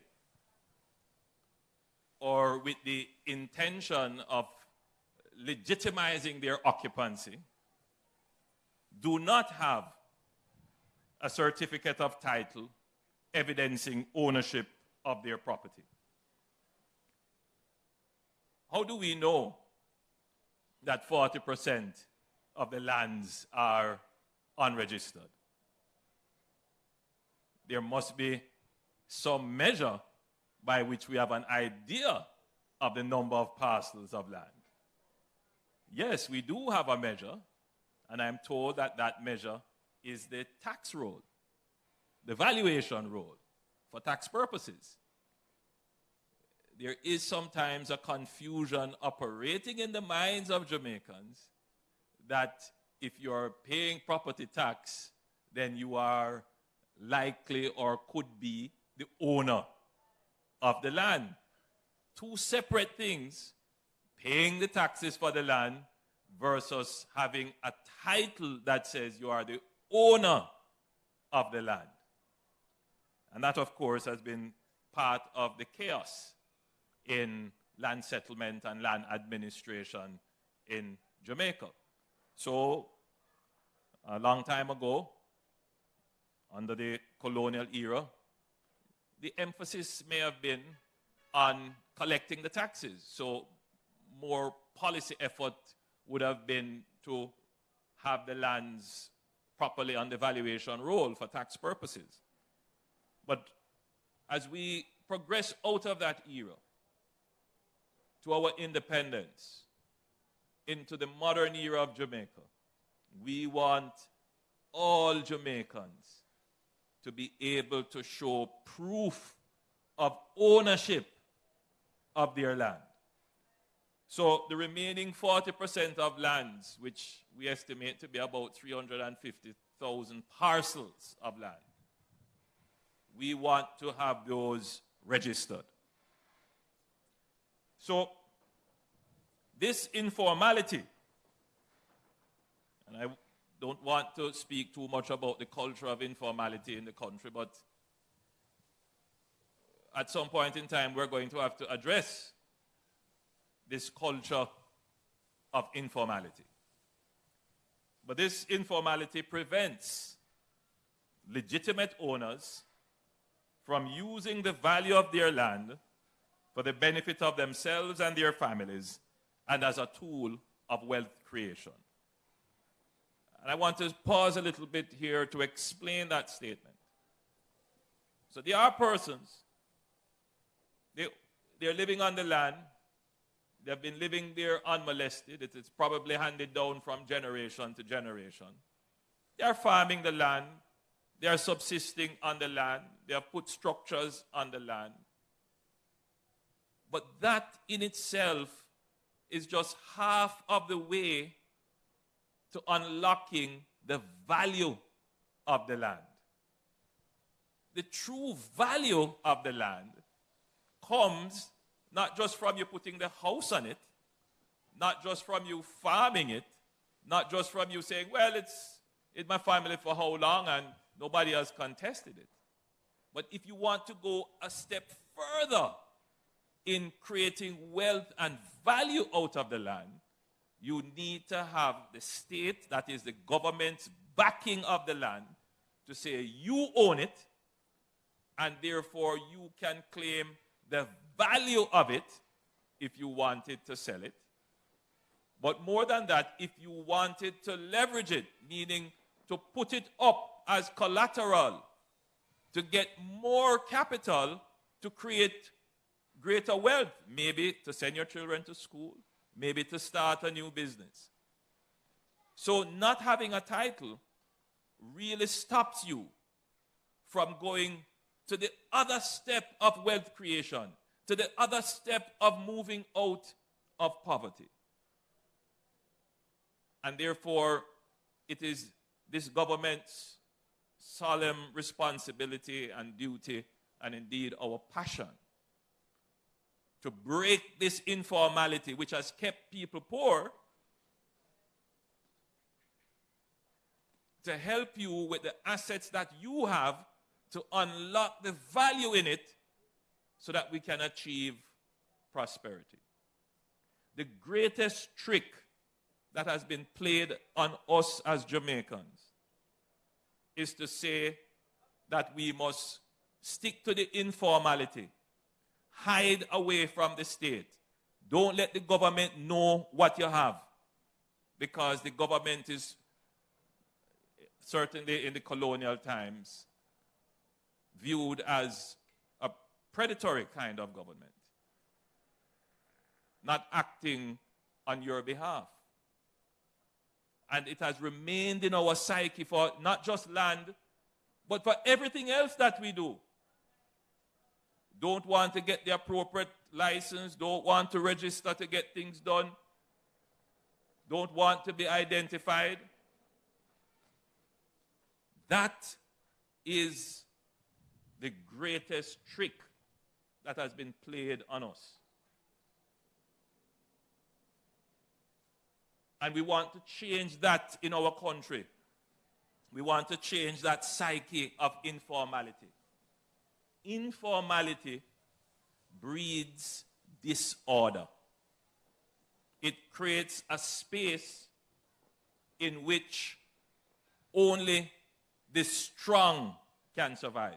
or with the intention of legitimizing their occupancy do not have a certificate of title evidencing ownership of their property. How do we know that 40% of the lands are unregistered? There must be some measure by which we have an idea of the number of parcels of land. Yes, we do have a measure, and I'm told that that measure is the tax roll, the valuation roll for tax purposes. There is sometimes a confusion operating in the minds of Jamaicans that if you're paying property tax, then you are likely or could be the owner of the land. Two separate things, paying the taxes for the land versus having a title that says you are the owner of the land. And that, of course, has been part of the chaos in land settlement and land administration in Jamaica. So, a long time ago, under the colonial era, the emphasis may have been on collecting the taxes. So, more policy effort would have been to have the lands properly on the valuation roll for tax purposes. But as we progress out of that era to our independence, into the modern era of Jamaica, we want all Jamaicans to be able to show proof of ownership of their land. So the remaining 40% of lands, which we estimate to be about 350,000 parcels of land, we want to have those registered. So this informality, and I don't want to speak too much about the culture of informality in the country, but at some point in time we're going to have to address this culture of informality. But this informality prevents legitimate owners from using the value of their land for the benefit of themselves and their families and as a tool of wealth creation. And I want to pause a little bit here to explain that statement. So there are persons, they're living on the land, they've been living there unmolested, it is probably handed down from generation to generation. They are farming the land, they are subsisting on the land, they have put structures on the land. But that in itself is just half of the way to unlocking the value of the land. The true value of the land comes not just from you putting the house on it, not just from you farming it, not just from you saying, well, it's in my family for how long and nobody has contested it. But if you want to go a step further in creating wealth and value out of the land, you need to have the state, that is the government's backing of the land, to say you own it, and therefore you can claim the value of it if you wanted to sell it. But more than that, if you wanted to leverage it, meaning to put it up as collateral, to get more capital to create greater wealth, maybe to send your children to school, maybe to start a new business. So not having a title really stops you from going to the other step of wealth creation, to the other step of moving out of poverty. And therefore, it is this government's solemn responsibility and duty, and indeed our passion, to break this informality which has kept people poor, to help you with the assets that you have, to unlock the value in it so that we can achieve prosperity. the greatest trick that has been played on us as Jamaicans is to say that we must stick to the informality, hide away from the state. Don't let the government know what you have, because the government is, certainly in the colonial times, viewed as a predatory kind of government, not acting on your behalf. And it has remained in our psyche for not just land, but for everything else that we do. Don't want to get the appropriate license, don't want to register to get things done, don't want to be identified. That is the greatest trick that has been played on us. And we want to change that in our country. We want to change that psyche of informality. Informality breeds disorder. It creates a space in which only the strong can survive.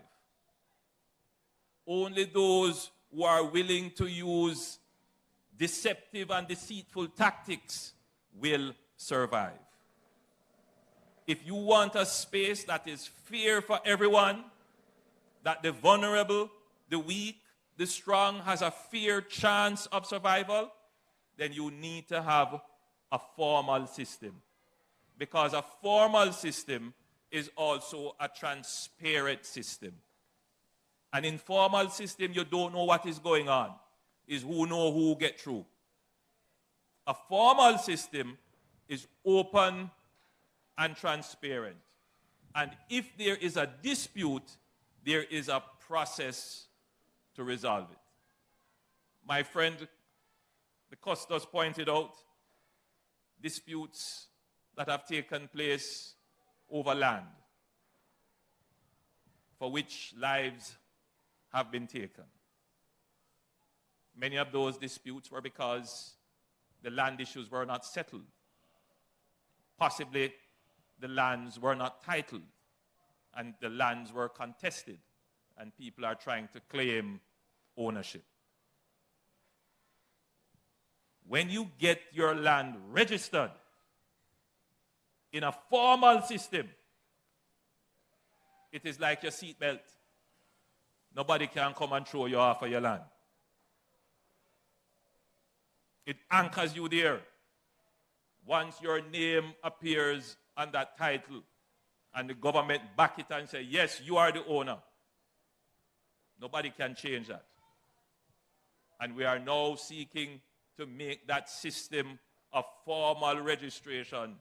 Only those who are willing to use deceptive and deceitful tactics will survive. If you want a space that is fair for everyone, that the vulnerable, the weak, the strong has a fair chance of survival, then you need to have a formal system. Because a formal system is also a transparent system. An informal system, you don't know what is going on. Is who know who get through. A formal system is open and transparent. And if there is a dispute, there is a process to resolve it. My friend, the Custos, pointed out disputes that have taken place over land, for which lives have been taken. Many of those disputes were because the land issues were not settled. Possibly the lands were not titled, and the lands were contested, and people are trying to claim ownership. When you get your land registered in a formal system, it is like your seatbelt. Nobody can come and throw you off of your land. It anchors you there. Once your name appears on that title and the government back it and say, yes, you are the owner, nobody can change that. And we are now seeking to make that system of formal registration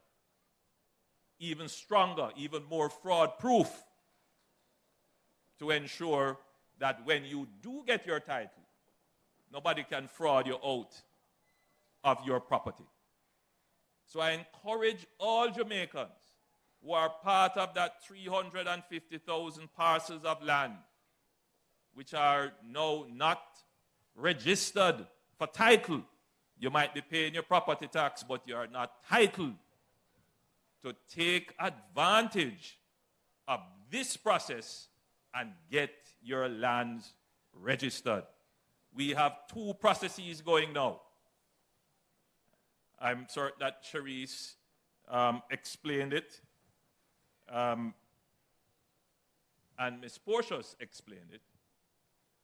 even stronger, even more fraud-proof, to ensure that when you do get your title, nobody can fraud you out of your property. So I encourage all Jamaicans who are part of that 350,000 parcels of land, which are now not registered for title. You might be paying your property tax, but you are not titled, to take advantage of this process and get your lands registered. We have two processes going now. I'm certain that Cherise explained it, and Ms. Portius explained it.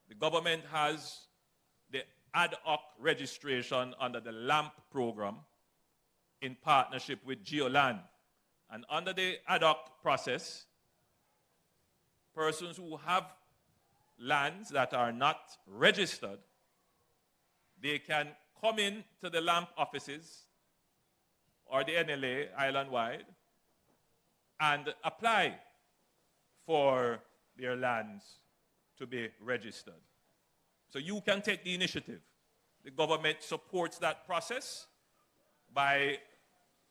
The government has the ad hoc registration under the LAMP program in partnership with GeoLand. And under the ad hoc process, persons who have lands that are not registered, they can come in to the LAMP offices or the NLA island-wide and apply for their lands to be registered. So you can take the initiative. The government supports that process by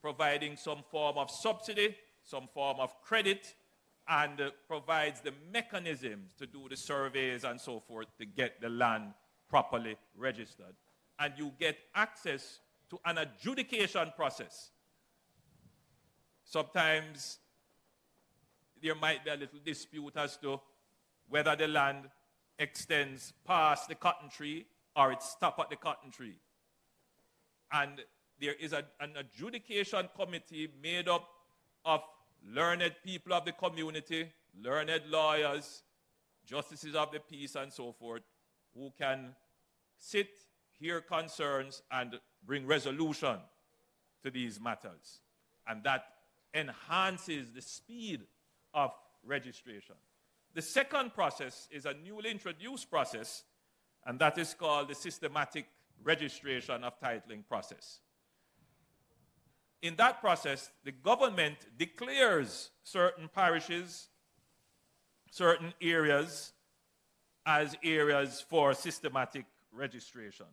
providing some form of subsidy, some form of credit, and provides the mechanisms to do the surveys and so forth to get the land properly registered. And you get access to an adjudication process. Sometimes there might be a little dispute as to whether the land extends past the cotton tree or it stops at the cotton tree. And there is an adjudication committee made up of learned people of the community, learned lawyers, justices of the peace, and so forth, who can sit, hear concerns, and bring resolution to these matters. And that enhances the speed of registration. The second process is a newly introduced process, and that is called the systematic registration of titling process. In that process, the government declares certain parishes, certain areas as areas for systematic registration.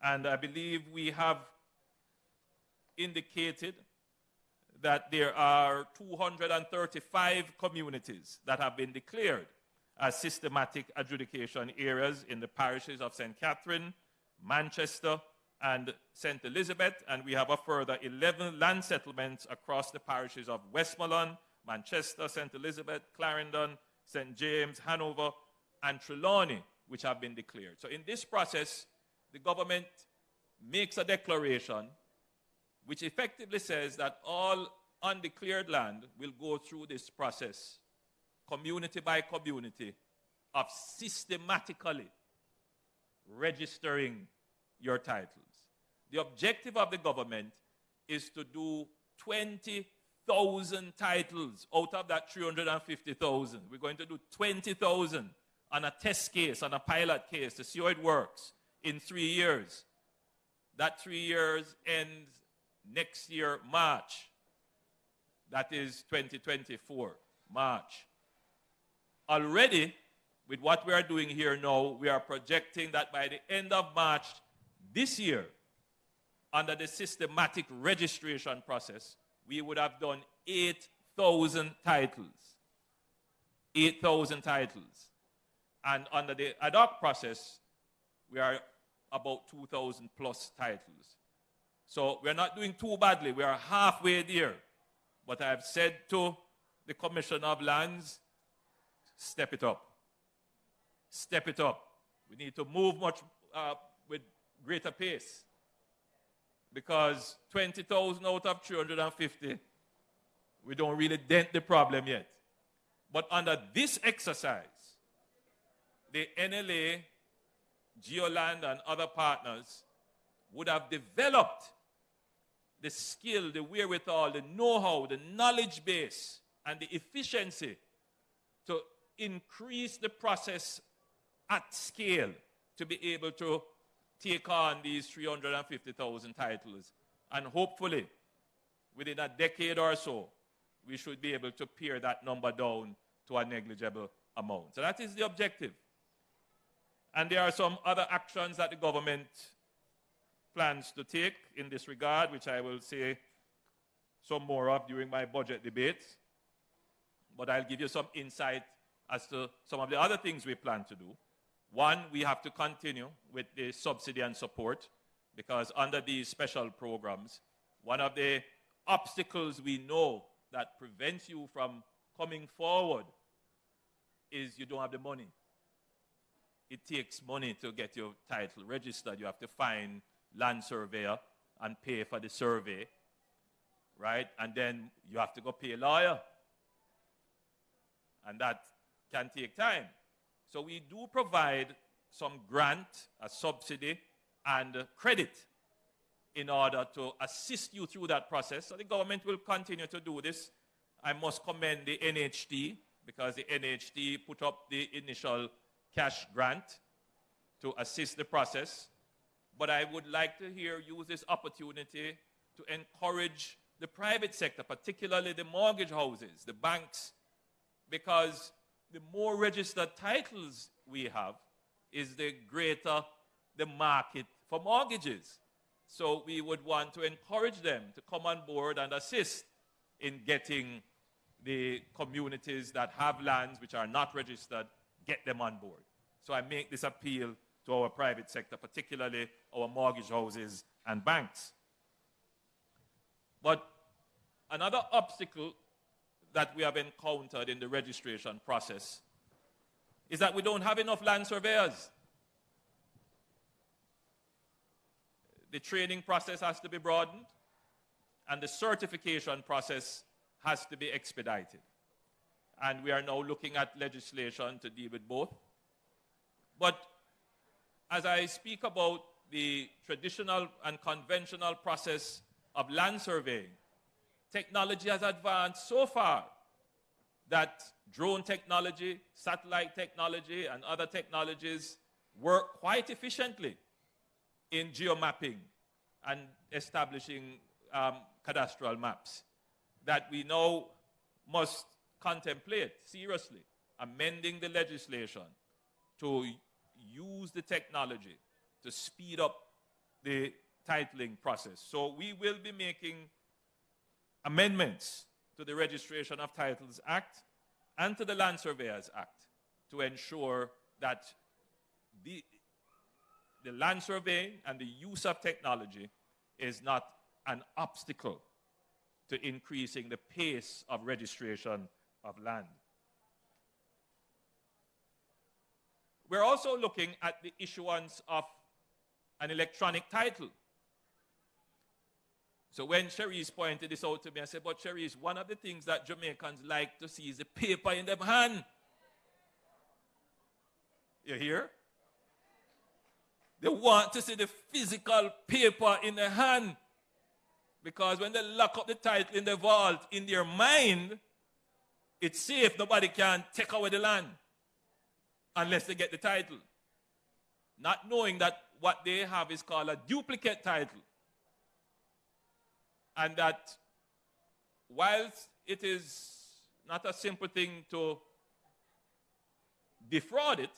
And I believe we have indicated that there are 235 communities that have been declared as systematic adjudication areas in the parishes of St. Catherine, Manchester, and St. Elizabeth, and we have a further 11 land settlements across the parishes of Westmoreland, Manchester, St. Elizabeth, Clarendon, St. James, Hanover, and Trelawney, which have been declared. So in this process, the government makes a declaration which effectively says that all undeclared land will go through this process, community by community, of systematically registering your titles. The objective of the government is to do 20,000 titles out of that 350,000. We're going to do 20,000 on a test case, on a pilot case, to see how it works in 3 years. That 3 years ends next year, March. That is 2024, March. Already, with what we are doing here now, we are projecting that by the end of March this year, under the systematic registration process, we would have done 8,000 titles. 8,000 titles. And under the ad hoc process, we are about 2,000 plus titles. So we're not doing too badly. We are halfway there. But I have said to the Commissioner of Lands, step it up. Step it up. We need to move much with greater pace. Because 20,000 out of 350, we don't really dent the problem yet. But under this exercise, the NLA, Geoland, and other partners would have developed the skill, the wherewithal, the know-how, the knowledge base, and the efficiency to increase the process at scale to be able to take on these 350,000 titles. And hopefully, within a decade or so, we should be able to pare that number down to a negligible amount. So that is the objective. And there are some other actions that the government plans to take in this regard, which I will say some more of during my budget debate. But I'll give you some insight as to some of the other things we plan to do. One, we have to continue with the subsidy and support, because under these special programs, one of the obstacles we know that prevents you from coming forward is you don't have the money. It takes money to get your title registered. You have to find land surveyor and pay for the survey, right? And then you have to go pay a lawyer. And that can take time. So we do provide some grant, a subsidy, and credit in order to assist you through that process. So the government will continue to do this. I must commend the NHT, because the NHT put up the initial cash grant to assist the process. But I would like to use this opportunity to encourage the private sector, particularly the mortgage houses, the banks, because the more registered titles we have is the greater the market for mortgages. So we would want to encourage them to come on board and assist in getting the communities that have lands which are not registered, get them on board. So I make this appeal to our private sector, particularly our mortgage houses and banks. But another obstacle that we have encountered in the registration process is that we don't have enough land surveyors. The training process has to be broadened, and the certification process has to be expedited. And we are now looking at legislation to deal with both. But as I speak about the traditional and conventional process of land surveying, technology has advanced so far that drone technology, satellite technology, and other technologies work quite efficiently in geomapping and establishing cadastral maps, that we now must contemplate seriously amending the legislation to use the technology to speed up the titling process. So we will be making amendments to the Registration of Titles Act and to the Land Surveyors Act to ensure that the land surveying and the use of technology is not an obstacle to increasing the pace of registration of land. We're also looking at the issuance of an electronic title. So when Cherise pointed this out to me, I said, but Cherise, one of the things that Jamaicans like to see is the paper in their hand. You hear? They want to see the physical paper in their hand. Because when they lock up the title in the vault, in their mind, it's safe. Nobody can take away the land unless they get the title. Not knowing that what they have is called a duplicate title. And that whilst it is not a simple thing to defraud it,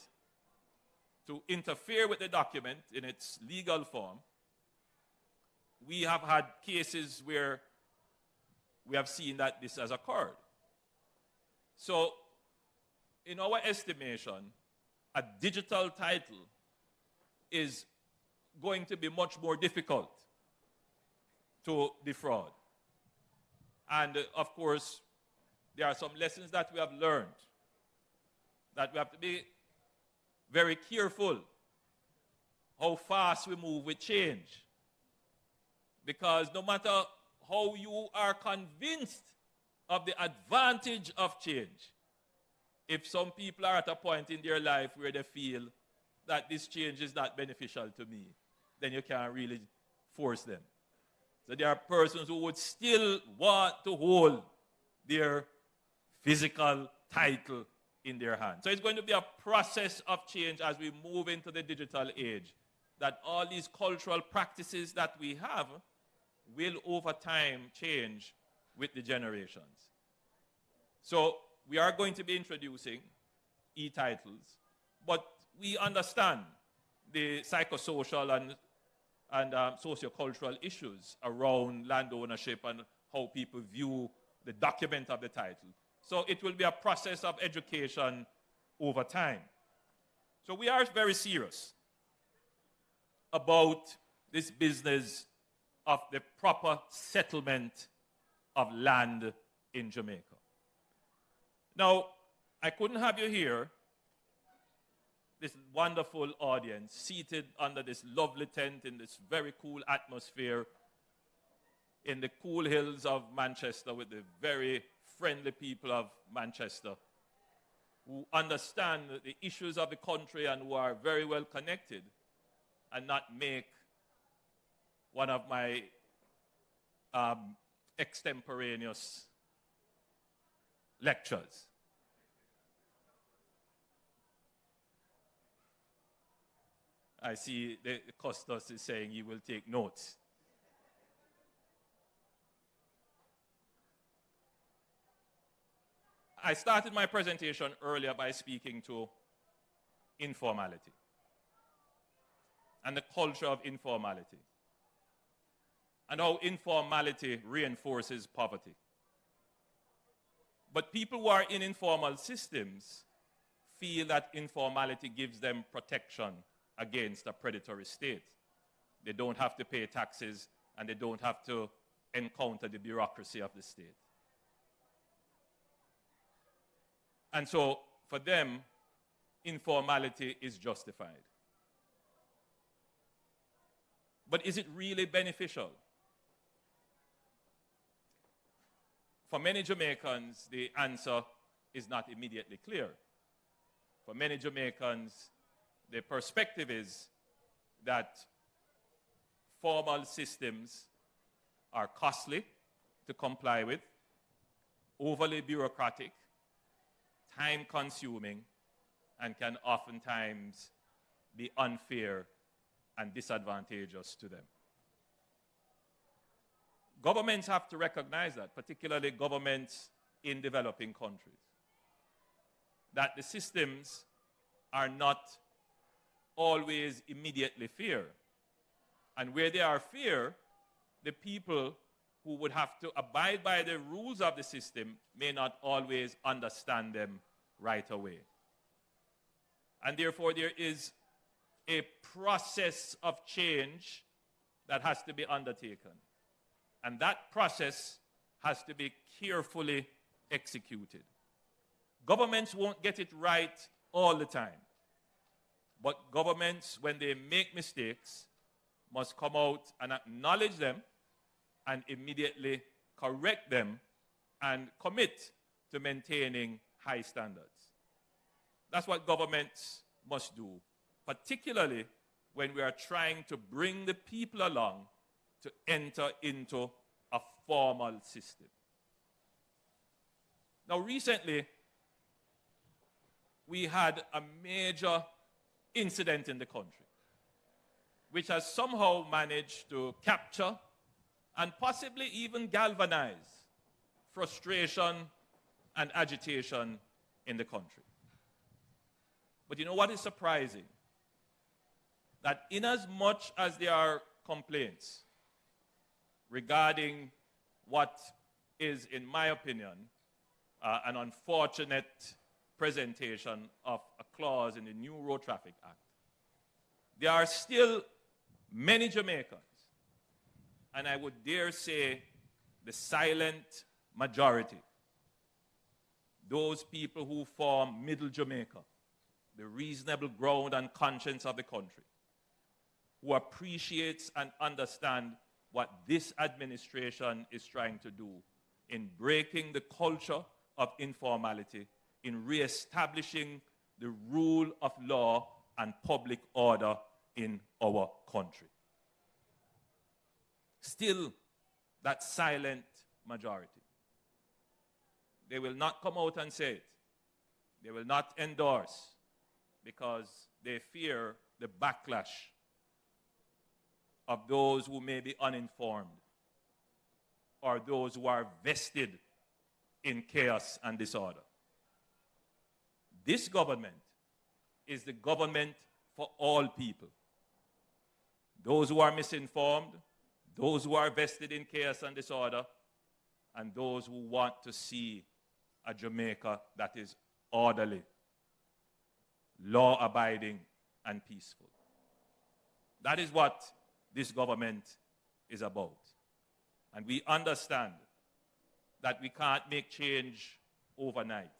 to interfere with the document in its legal form, we have had cases where we have seen that this has occurred. So, in our estimation, a digital title is going to be much more difficult to defraud. And of course, there are some lessons that we have learned, that we have to be very careful how fast we move with change. Because no matter how you are convinced of the advantage of change, if some people are at a point in their life where they feel that this change is not beneficial to me, then you can't really force them. So there are persons who would still want to hold their physical title in their hand. So it's going to be a process of change as we move into the digital age, that all these cultural practices that we have will over time change with the generations. So we are going to be introducing e-titles, but we understand the psychosocial and sociocultural issues around land ownership and how people view the document of the title. So it will be a process of education over time. So we are very serious about this business of the proper settlement of land in Jamaica. Now, I couldn't have you here, this wonderful audience, seated under this lovely tent in this very cool atmosphere in the cool hills of Manchester with the very friendly people of Manchester who understand the issues of the country and who are very well connected, and not make one of my extemporaneous lectures. I see the Custos is saying he will take notes. I started my presentation earlier by speaking to informality and the culture of informality and how informality reinforces poverty. But people who are in informal systems feel that informality gives them protection against a predatory state. They don't have to pay taxes and they don't have to encounter the bureaucracy of the state. And so, for them, informality is justified. But is it really beneficial? For many Jamaicans, the answer is not immediately clear. For many Jamaicans, the perspective is that formal systems are costly to comply with, overly bureaucratic, time-consuming, and can oftentimes be unfair and disadvantageous to them. Governments have to recognize that, particularly governments in developing countries, that the systems are not always immediately fair. And where they are fair, the people who would have to abide by the rules of the system may not always understand them right away. And therefore, there is a process of change that has to be undertaken. And that process has to be carefully executed. Governments won't get it right all the time. But governments, when they make mistakes, must come out and acknowledge them and immediately correct them and commit to maintaining high standards. That's what governments must do, particularly when we are trying to bring the people along to enter into a formal system. Now, recently, we had a major incident in the country, which has somehow managed to capture and possibly even galvanize frustration and agitation in the country. But you know what is surprising? That inasmuch as there are complaints regarding what is, in my opinion, an unfortunate presentation of a clause in the new Road Traffic Act, there are still many Jamaicans, and I would dare say the silent majority, those people who form Middle Jamaica, the reasonable ground and conscience of the country, who appreciates and understand what this administration is trying to do in breaking the culture of informality, in reestablishing the rule of law and public order in our country. Still, that silent majority. They will not come out and say it. They will not endorse because they fear the backlash of those who may be uninformed or those who are vested in chaos and disorder. This government is the government for all people. Those who are misinformed, those who are vested in chaos and disorder, and those who want to see a Jamaica that is orderly, law-abiding, and peaceful. That is what this government is about. And we understand that we can't make change overnight.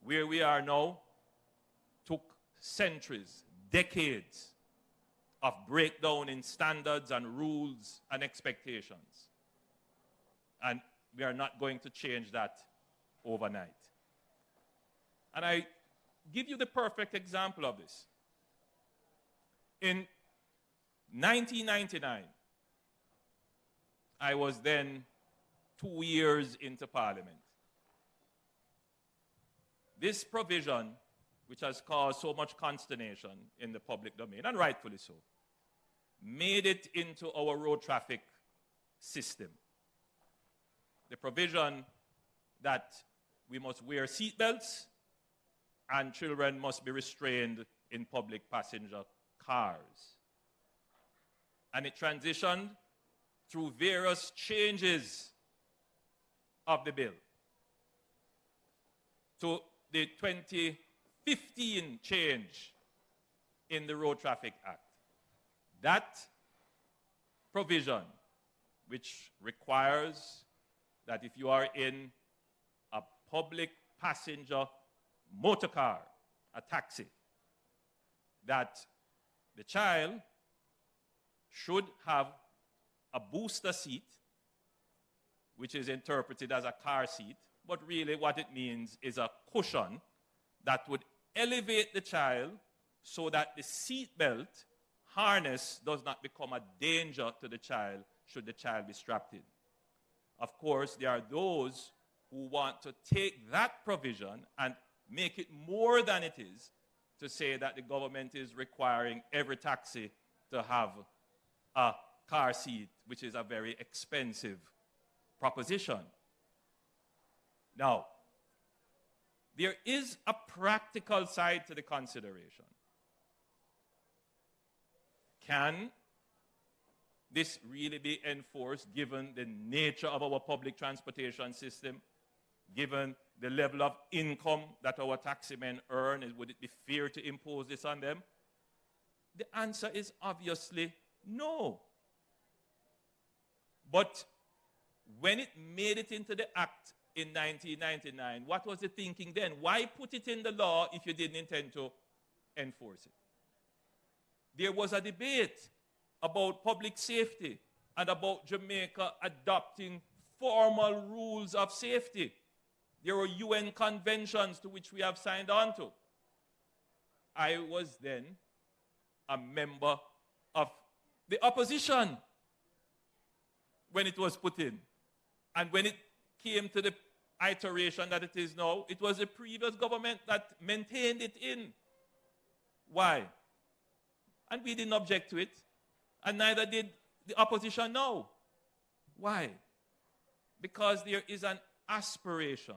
Where we are now took centuries, decades of breakdown in standards and rules and expectations. And we are not going to change that overnight. And I give you the perfect example of this. In 1999, I was then 2 years into Parliament. This provision, which has caused so much consternation in the public domain, and rightfully so, made it into our road traffic system. The provision that we must wear seatbelts and children must be restrained in public passenger cars. And it transitioned through various changes of the bill to the 2015 change in the Road Traffic Act. That provision which requires that if you are in a public passenger motor car, a taxi, that the child should have a booster seat, which is interpreted as a car seat, but really what it means is a cushion that would elevate the child so that the seat belt harness does not become a danger to the child should the child be strapped in. Of course, there are those who want to take that provision and make it more than it is to say that the government is requiring every taxi to have a car seat, which is a very expensive proposition. Now, there is a practical side to the consideration. Can this really be enforced given the nature of our public transportation system, given the level of income that our taximen earn? Would it be fair to impose this on them? The answer is obviously no. But when it made it into the Act in 1999, what was the thinking then? Why put it in the law if you didn't intend to enforce it? There was a debate about public safety and about Jamaica adopting formal rules of safety. There were UN conventions to which we have signed on to. I was then a member of the opposition when it was put in. And when it came to the iteration that it is now, it was the previous government that maintained it in. Why? And we didn't object to it. And neither did the opposition now. Why? Because there is an aspiration.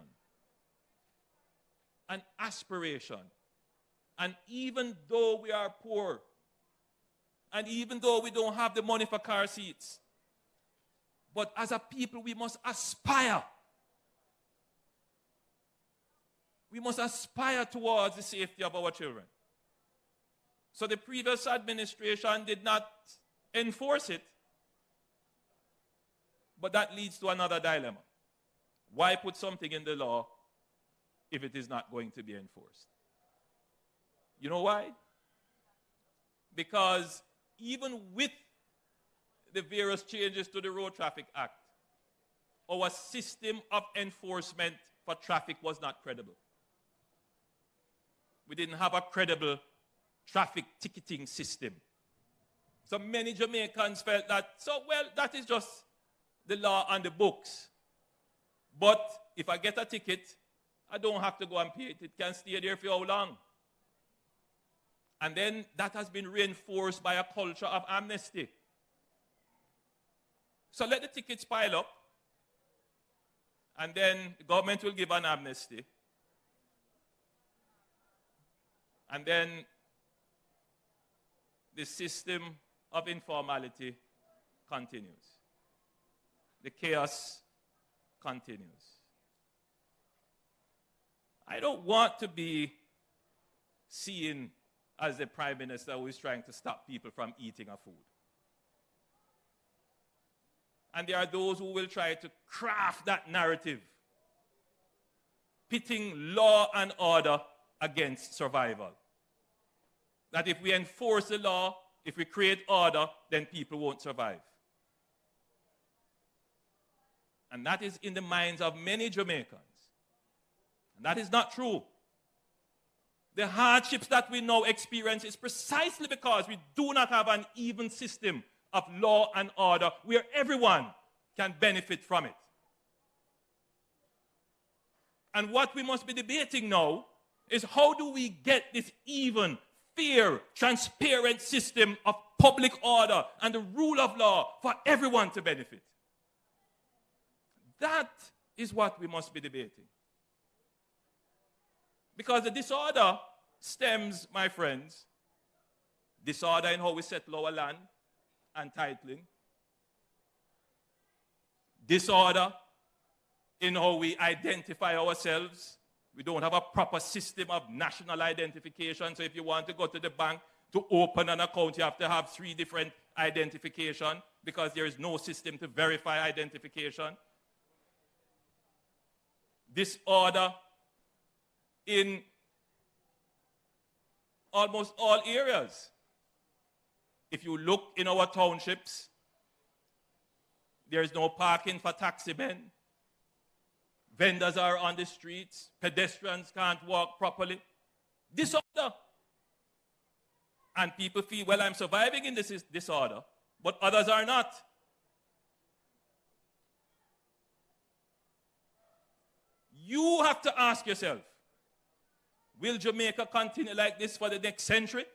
An aspiration. And even though we are poor, and even though we don't have the money for car seats, but as a people we must aspire. We must aspire towards the safety of our children. So the previous administration did not enforce it. But that leads to another dilemma. Why put something in the law if it is not going to be enforced? You know why? Because even with the various changes to the Road Traffic Act, our system of enforcement for traffic was not credible. We didn't have a credible traffic ticketing system. So many Jamaicans felt that, that is just the law on the books. But if I get a ticket, I don't have to go and pay it. It can stay there for how long? And then that has been reinforced by a culture of amnesty. So let the tickets pile up, and then the government will give an amnesty. And then the system of informality continues. The chaos continues. I don't want to be seen as the Prime Minister who is trying to stop people from eating our food. And there are those who will try to craft that narrative, pitting law and order against survival. That if we enforce the law, if we create order, then people won't survive. And that is in the minds of many Jamaicans. And that is not true. The hardships that we now experience is precisely because we do not have an even system of law and order where everyone can benefit from it. And what we must be debating now is how do we get this even, fair, transparent system of public order and the rule of law for everyone to benefit. That is what we must be debating. Because the disorder stems, my friends, disorder in how we settle our land and titling, disorder in how we identify ourselves. We don't have a proper system of national identification. So if you want to go to the bank to open an account, you have to have 3 different identifications. because there is no system to verify identification. Disorder in almost all areas. If you look in our townships, there is no parking for taxi men. Vendors are on the streets. Pedestrians can't walk properly. Disorder. And people feel, well, I'm surviving in this disorder, but others are not. You have to ask yourself, will Jamaica continue like this for the next century?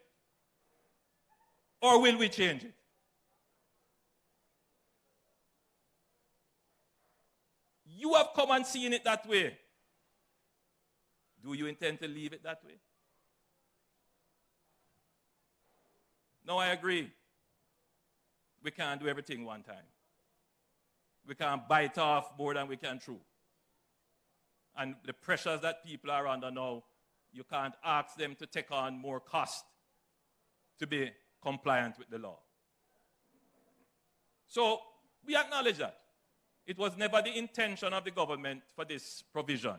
Or will we change it? You have come and seen it that way. Do you intend to leave it that way? No, I agree. We can't do everything one time. We can't bite off more than we can chew. And the pressures that people are under now, you can't ask them to take on more cost to be compliant with the law. So we acknowledge that. It was never the intention of the government for this provision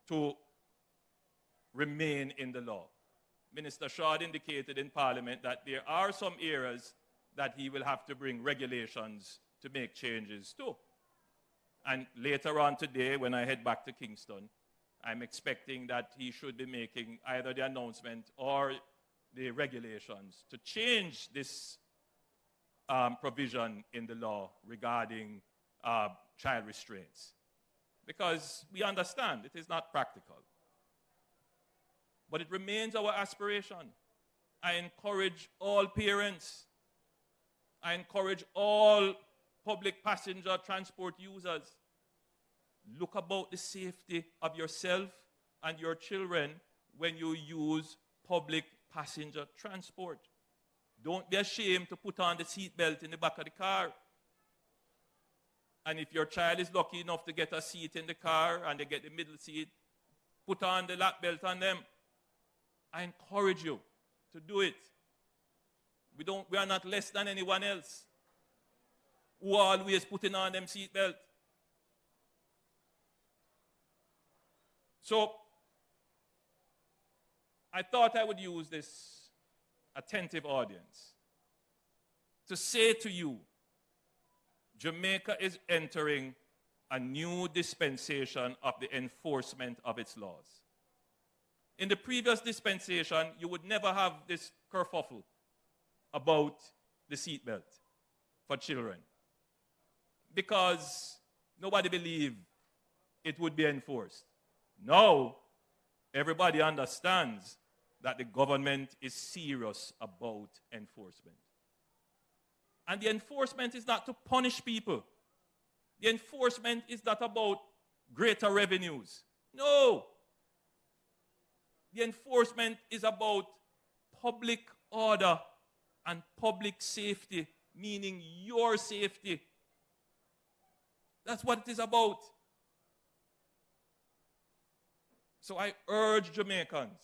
to remain in the law. Minister Shaw indicated in Parliament that there are some areas that he will have to bring regulations to make changes to. And later on today, when I head back to Kingston, I'm expecting that he should be making either the announcement or the regulations to change this provision in the law regarding child restraints. Because we understand it is not practical. But it remains our aspiration. I encourage all parents, I encourage all public passenger transport users, look about the safety of yourself and your children when you use public passenger transport. Don't be ashamed to put on the seatbelt in the back of the car. And if your child is lucky enough to get a seat in the car and they get the middle seat, put on the lap belt on them. I encourage you to do it. We are not less than anyone else who are always putting on them seatbelt. So I thought I would use this attentive audience to say to you, Jamaica is entering a new dispensation of the enforcement of its laws. In the previous dispensation, you would never have this kerfuffle about the seatbelt for children because nobody believed it would be enforced. Now, everybody understands that the government is serious about enforcement. And the enforcement is not to punish people. The enforcement is not about greater revenues. No. The enforcement is about public order and public safety, meaning your safety. That's what it is about. So I urge Jamaicans,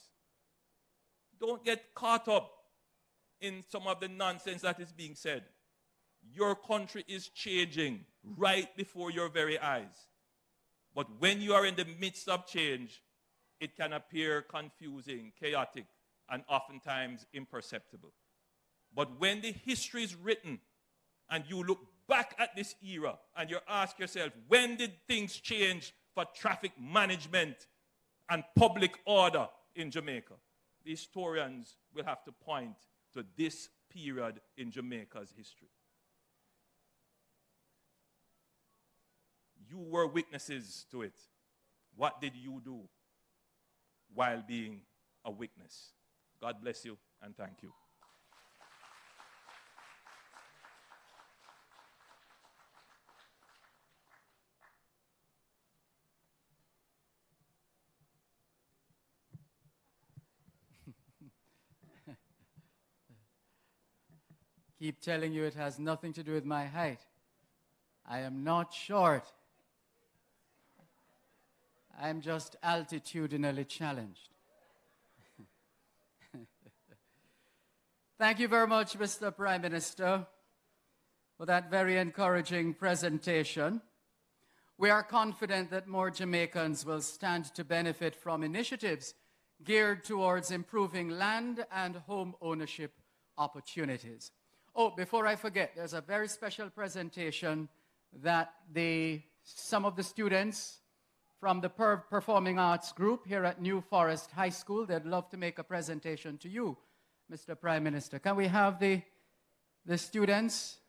don't get caught up in some of the nonsense that is being said. Your country is changing right before your very eyes. But when you are in the midst of change, it can appear confusing, chaotic, and oftentimes imperceptible. But when the history is written and you look back at this era and you ask yourself, when did things change for traffic management and public order in Jamaica? The historians will have to point to this period in Jamaica's history. You were witnesses to it. What did you do while being a witness? God bless you and thank you. Keep telling you it has nothing to do with my height. I am not short. I'm just altitudinally challenged. Thank you very much, Mr. Prime Minister. for that very encouraging presentation. We are confident that more Jamaicans will stand to benefit from initiatives geared towards improving land and home ownership opportunities. Oh, before I forget, there's a very special presentation that some of the students from the Performing Arts group here at New Forest High School, they'd love to make a presentation to you, Mr. Prime Minister. Can we have the students?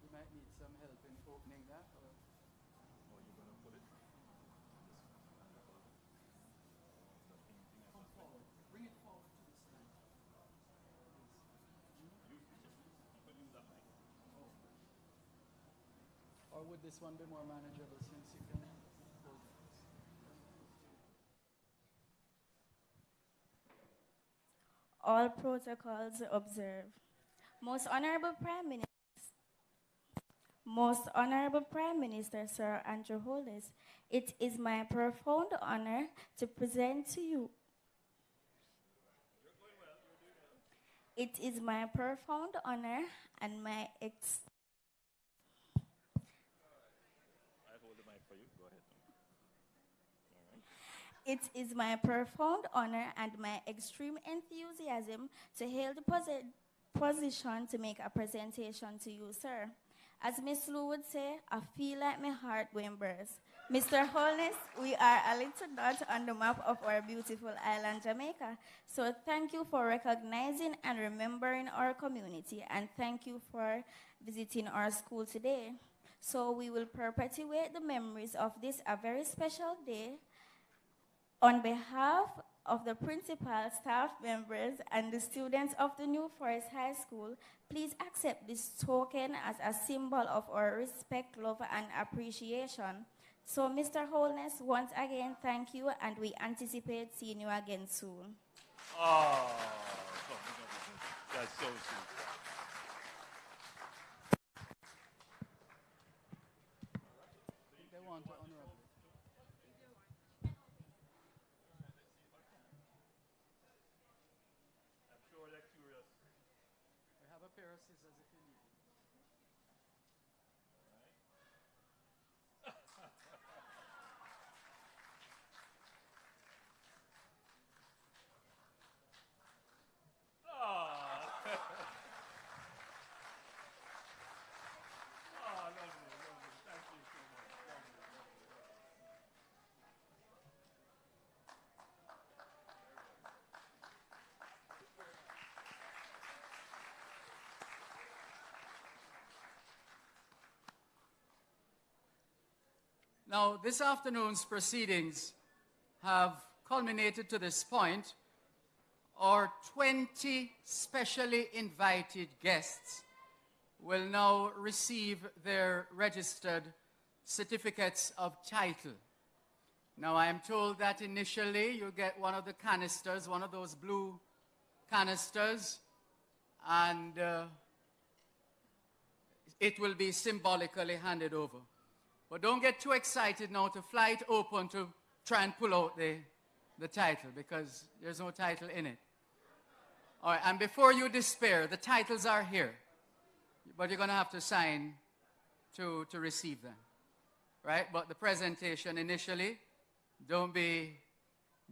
You might need some help in opening that. Or you're going to put it? Come forward. Bring it forward to the stand. Or would this one be more manageable since you can hold this? All protocols observed. Most Honorable Prime Minister, Sir Andrew Holness, it is my profound honor to present to you. It is my profound honor and my It is my profound honor and my extreme enthusiasm to hail the position to make a presentation to you, sir. As Miss Lou would say, I feel like my heart going burst. Mr. Holness, we are a little dot on the map of our beautiful island, Jamaica. So thank you for recognizing and remembering our community, and thank you for visiting our school today. So we will perpetuate the memories of this a very special day. On behalf of the principal, staff members, and the students of the New Forest High School, please accept this token as a symbol of our respect, love, and appreciation. So, Mr. Holness, once again, thank you, and we anticipate seeing you again soon. Oh, that's so sweet. They want to honor us. I'm sure they're curious. We have a pair of scissors if you need. Now, this afternoon's proceedings have culminated to this point. Our 20 specially invited guests will now receive their registered certificates of title. Now, I am told that initially you get one of the canisters, one of those blue canisters, and it will be symbolically handed over. But don't get too excited now to fly it open to try and pull out the title, because there's no title in it. All right, and before you despair, the titles are here, but you're going to have to sign to receive them, right? But the presentation initially, don't be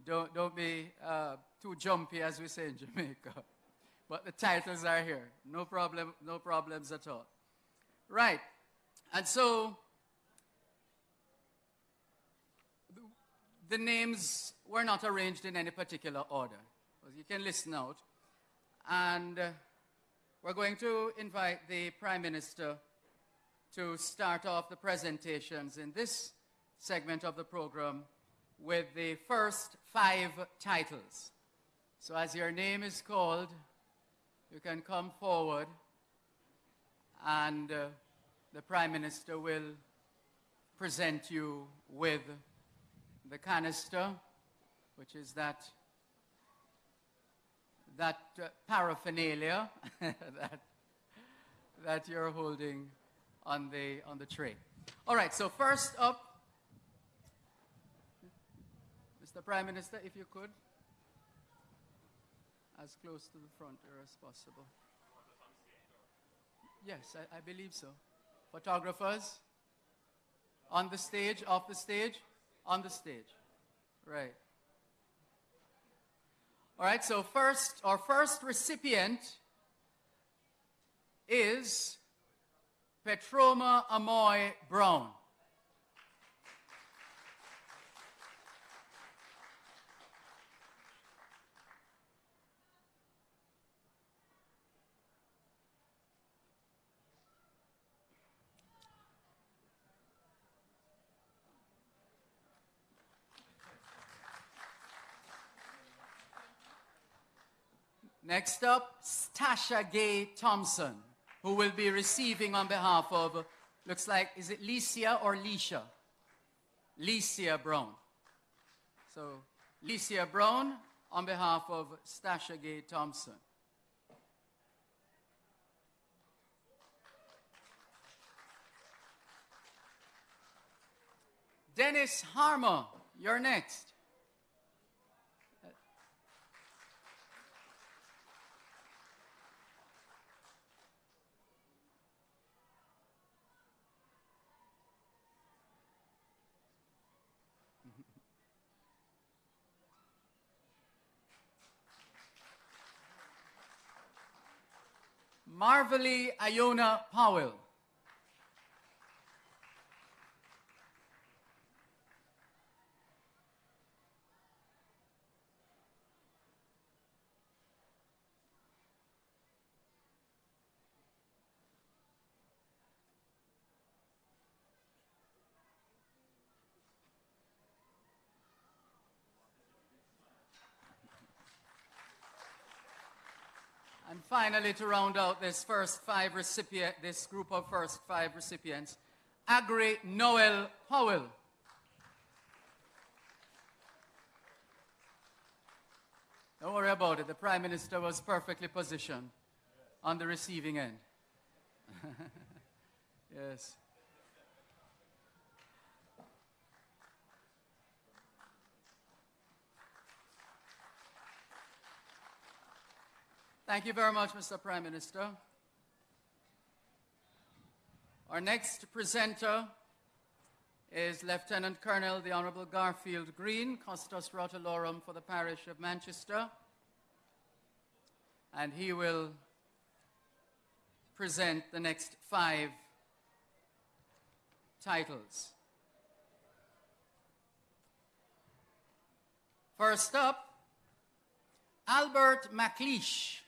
too jumpy, as we say in Jamaica. But the titles are here, no problems at all. Right, and so the names were not arranged in any particular order. You can listen out. And we're going to invite the Prime Minister to start off the presentations in this segment of the program with the first 5 titles. So as your name is called, you can come forward, and the Prime Minister will present you with the canister, which is that paraphernalia that you're holding on the tray. All right, so first up, Mr. Prime Minister, if you could, as close to the front here as possible. Yes, I believe so. Photographers, on the stage, off the stage, on the stage. Right. All right, so our first recipient is Petroma Amoy Brown. Next up, Stasha Gay Thompson, who will be receiving on behalf of, looks like, is it Licia or Leisha? Licia Brown. So, Licia Brown on behalf of Stasha Gay Thompson. Dennis Harmer, you're next. Marvelly Iona Powell. And finally, to round out this group of first five recipients, Agri Noel Powell. Don't worry about it. The Prime Minister was perfectly positioned on the receiving end. Yes. Thank you very much, Mr. Prime Minister. Our next presenter is Lieutenant Colonel the Honourable Garfield Green, Custos Rotalorum for the parish of Manchester. And he will present the next 5 titles. First up, Albert MacLeish.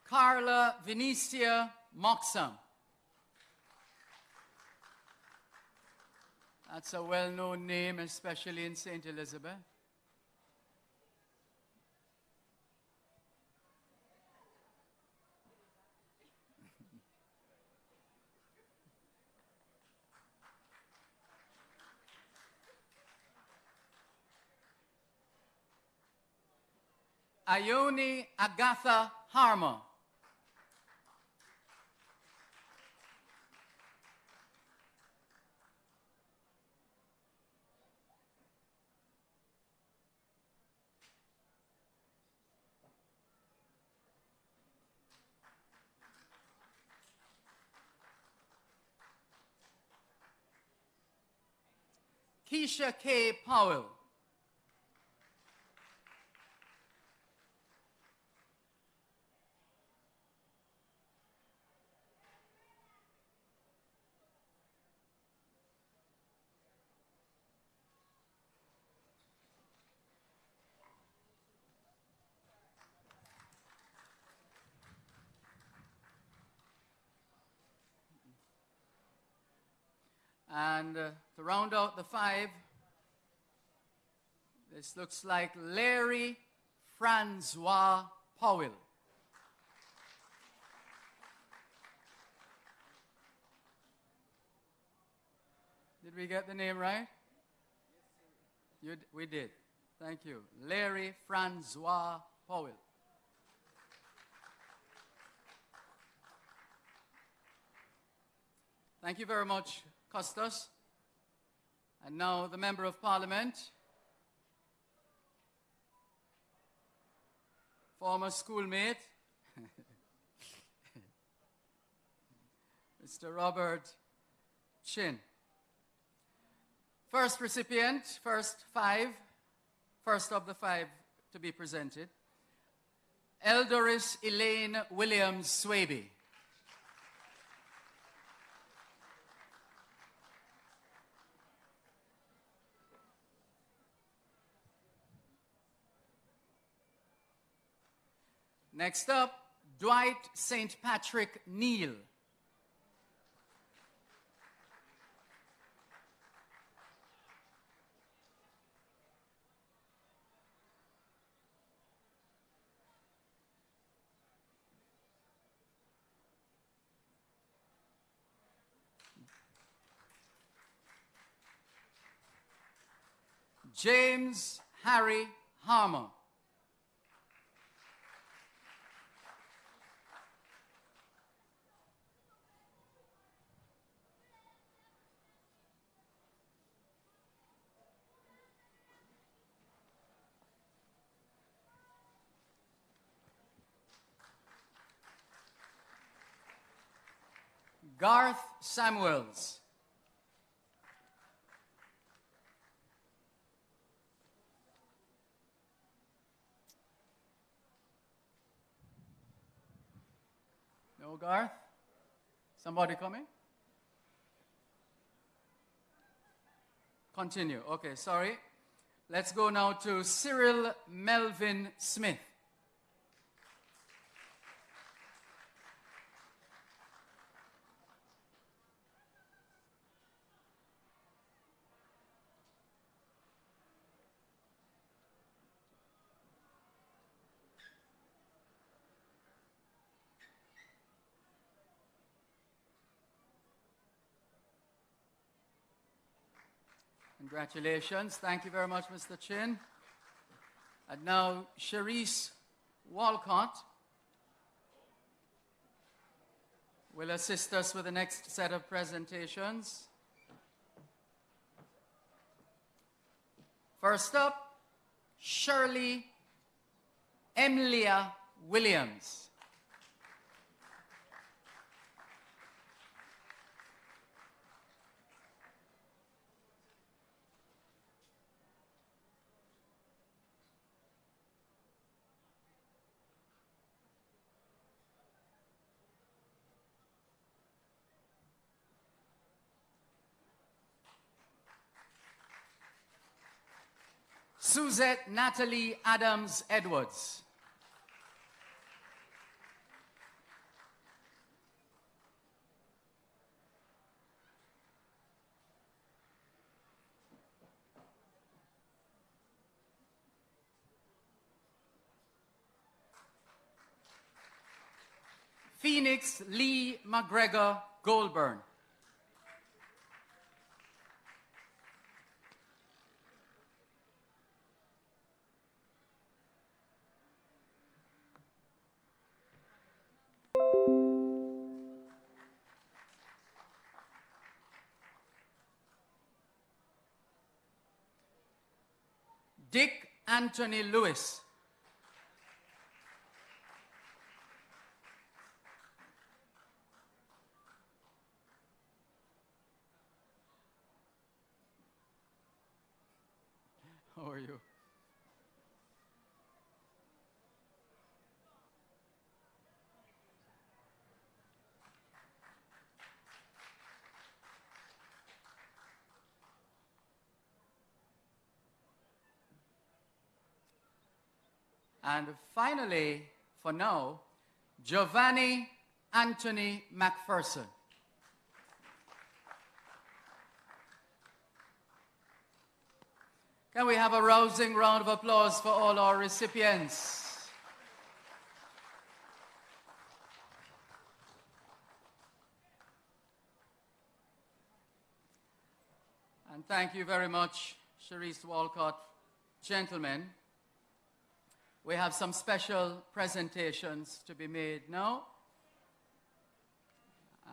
Carla Venetia Moxham. That's a well-known name, especially in St. Elizabeth. Ione Agatha Harmer. Keisha K. Powell. And to round out the 5, this looks like Larry Francois Powell. Did we get the name right? We did. Thank you. Larry Francois Powell. Thank you very much, Custos. And now the Member of Parliament, former schoolmate, Mr. Robert Chin. First recipient, first of the five to be presented, Eldoris Elaine Williams Swaby. Next up, Dwight St. Patrick Neal. James Harry Harmer. Garth Samuels. No, Garth? Somebody coming? Continue. Okay, sorry. Let's go now to Cyril Melvin Smith. Congratulations. Thank you very much, Mr. Chin. And now, Cherise Walcott will assist us with the next set of presentations. First up, Shirley Emlia Williams. Suzette Natalie Adams Edwards. Phoenix Lee McGregor Goldburn. Dick Anthony Lewis. How are you? And finally, for now, Giovanni Anthony McPherson. Can we have a rousing round of applause for all our recipients? And thank you very much, Sharice Walcott. Gentlemen, we have some special presentations to be made now.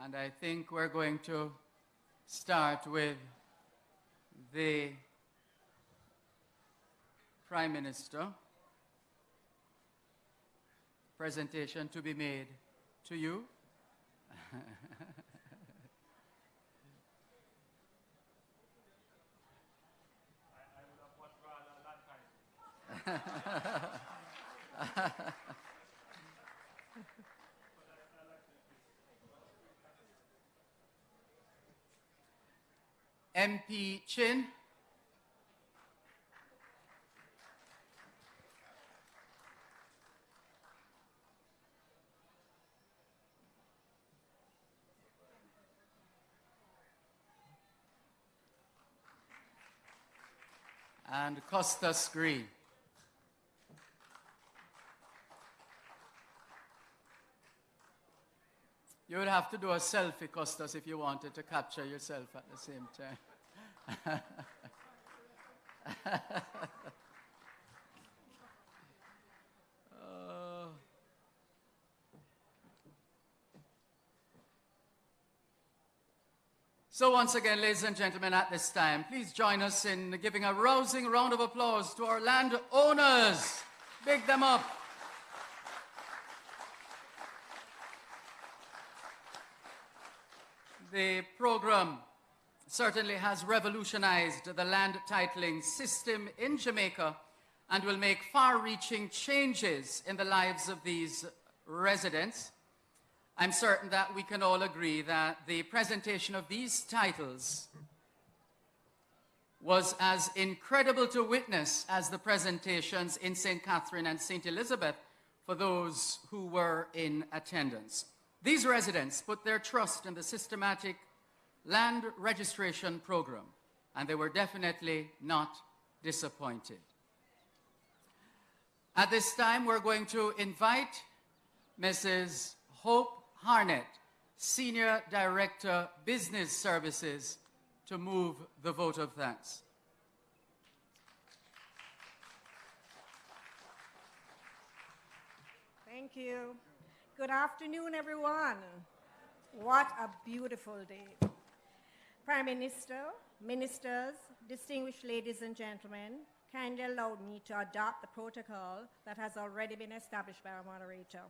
And I think we're going to start with the Prime Minister. Presentation to be made to you. MP Chin. And Costas Green. You would have to do a selfie, Costas, if you wanted to capture yourself at the same time. So once again, ladies and gentlemen, at this time, please join us in giving a rousing round of applause to our land owners. Big them up. The program certainly has revolutionized the land titling system in Jamaica and will make far-reaching changes in the lives of these residents. I'm certain that we can all agree that the presentation of these titles was as incredible to witness as the presentations in St. Catherine and St. Elizabeth for those who were in attendance. These residents put their trust in the systematic land registration program, and they were definitely not disappointed. At this time, we're going to invite Mrs. Hope Harnett, Senior Director, Business Services, to move the vote of thanks. Thank you. Good afternoon, everyone. What a beautiful day. Prime Minister, ministers, distinguished ladies and gentlemen, kindly allow me to adopt the protocol that has already been established by our moderator.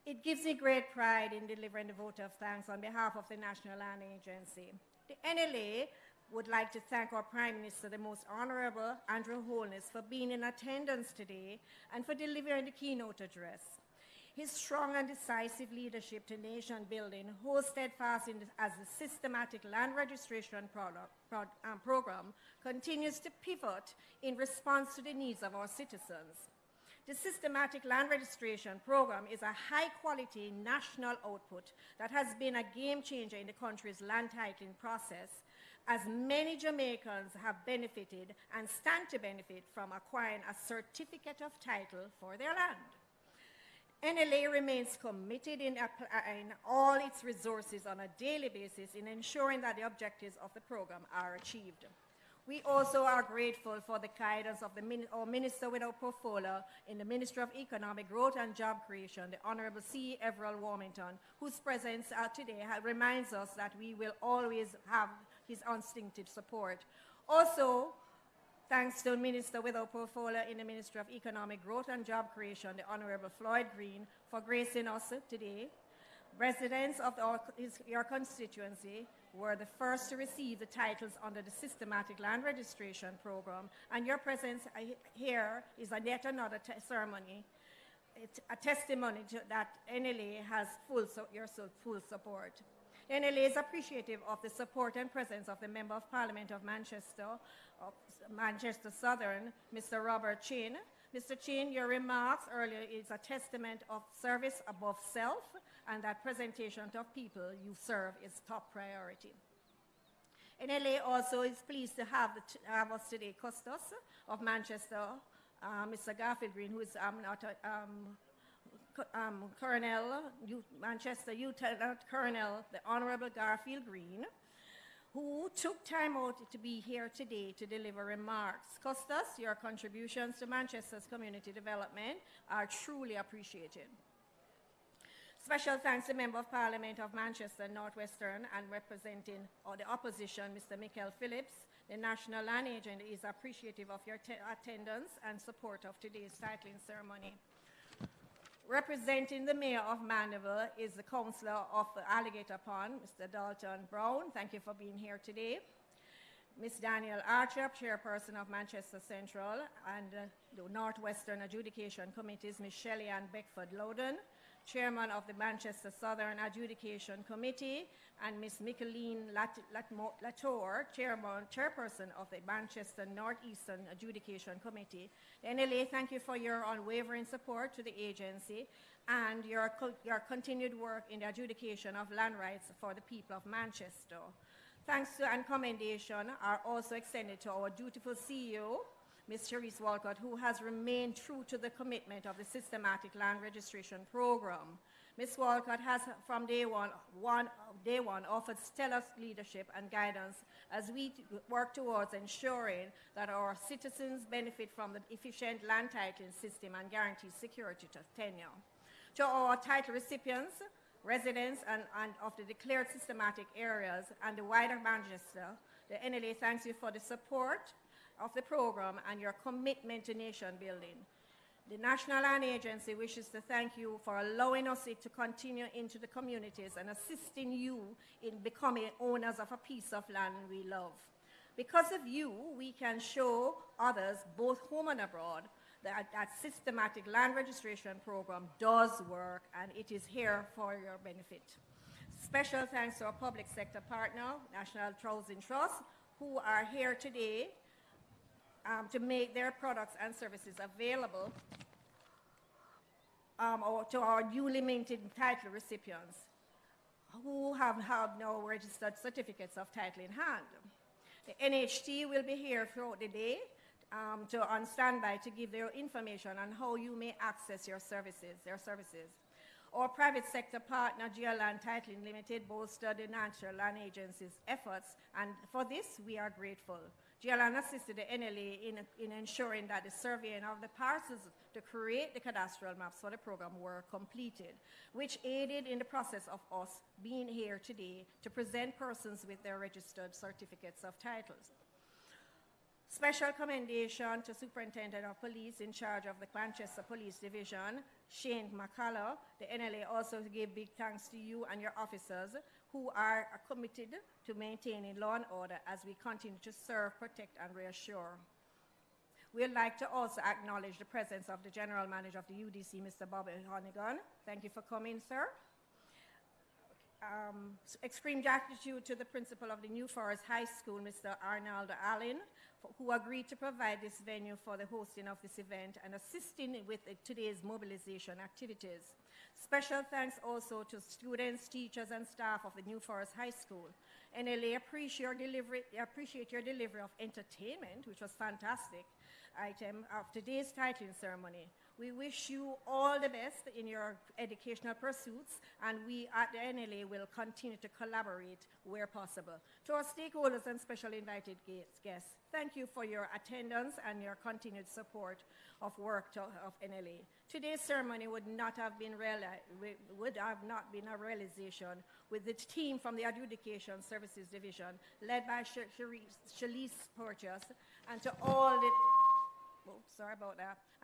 It gives me great pride in delivering the vote of thanks on behalf of the National Land Agency. The NLA would like to thank our Prime Minister, the Most Honorable Andrew Holness, for being in attendance today and for delivering the keynote address. His strong and decisive leadership to nation building holds steadfast as the systematic land registration program continues to pivot in response to the needs of our citizens. The systematic land registration program is a high-quality national output that has been a game changer in the country's land titling process, as many Jamaicans have benefited and stand to benefit from acquiring a certificate of title for their land. NLA remains committed in applying all its resources on a daily basis in ensuring that the objectives of the program are achieved. We also are grateful for the guidance of our Minister with our portfolio in the Ministry of Economic Growth and Job Creation, the Honorable C. Everell Warmington, whose presence today reminds us that we will always have his unstinted support. Also, thanks to the Minister with our portfolio in the Ministry of Economic Growth and Job Creation, the Honorable Floyd Green, for gracing us today. Residents of your constituency were the first to receive the titles under the systematic land registration program, and your presence here is yet another ceremony, a testimony that NLA has your full support. NLA is appreciative of the support and presence of the Member of Parliament of Manchester Southern, Mr. Robert Chin. Mr. Chin, your remarks earlier is a testament of service above self, and that presentation of people you serve is top priority. NLA also is pleased to have us today, Custos of Manchester, Mr. Garfield Green, who is Colonel, Manchester Lieutenant Colonel, the Honorable Garfield Green, who took time out to be here today to deliver remarks. Custos, your contributions to Manchester's community development are truly appreciated. Special thanks to Member of Parliament of Manchester Northwestern and representing the opposition, Mr. Michael Phillips. The National Land Agent is appreciative of your attendance and support of today's titling ceremony. Representing the Mayor of Mandeville is the Councillor of the Alligator Pond, Mr. Dalton Brown. Thank you for being here today. Ms. Danielle Archer, Chairperson of Manchester Central and the Northwestern Adjudication Committees, Ms. Shelley Ann Beckford Loudon, Chairman of the Manchester Southern Adjudication Committee, and Ms. Micheline Latour, Chairperson of the Manchester Northeastern Adjudication Committee. The NLA, thank you for your unwavering support to the agency and your continued work in the adjudication of land rights for the people of Manchester. Thanks to and commendation are also extended to our dutiful CEO, Ms. Cherise Walcott, who has remained true to the commitment of the systematic land registration program. Ms. Walcott has from day one offered stellar leadership and guidance as we work towards ensuring that our citizens benefit from the efficient land titling system and guarantee security to tenure. To our title recipients, residents and of the declared systematic areas and the wider Manchester, the NLA thanks you for the support of the program and your commitment to nation building. The National Land Agency wishes to thank you for allowing us to continue into the communities and assisting you in becoming owners of a piece of land we love. Because of you, we can show others, both home and abroad, that systematic land registration program does work and it is here for your benefit. Special thanks to our public sector partner, National Housing Trust, who are here today to make their products and services available to our newly minted title recipients who have now registered certificates of title in hand. The NHT will be here throughout the day on standby to give their information on how you may access their services. Our private sector partner, Geoland Titling Limited, bolstered the National Land Agency's efforts, and for this we are grateful. Geoland assisted the NLA in ensuring that the surveying of the parcels to create the cadastral maps for the program were completed, which aided in the process of us being here today to present persons with their registered certificates of titles. Special commendation to Superintendent of Police in charge of the Manchester Police Division, Shane McCullough. The NLA also gave big thanks to you and your officers who are committed to maintaining law and order as we continue to serve, protect, and reassure. We'd like to also acknowledge the presence of the General Manager of the UDC, Mr. Bobby Honeygan. Thank you for coming, sir. Extreme gratitude to the principal of the New Forest High School, Mr. Arnold Allen, who agreed to provide this venue for the hosting of this event and assisting with today's mobilization activities. Special thanks also to students, teachers, and staff of the New Forest High School. NLA appreciate your delivery of entertainment, which was fantastic item of today's titling ceremony. We wish you all the best in your educational pursuits, and we at the NLA will continue to collaborate where possible. To our stakeholders and special invited guests, thank you for your attendance and your continued support of work of NLA. Today's ceremony would not have been a realization with the team from the Adjudication Services Division, led by Shalise Purchase, and to all the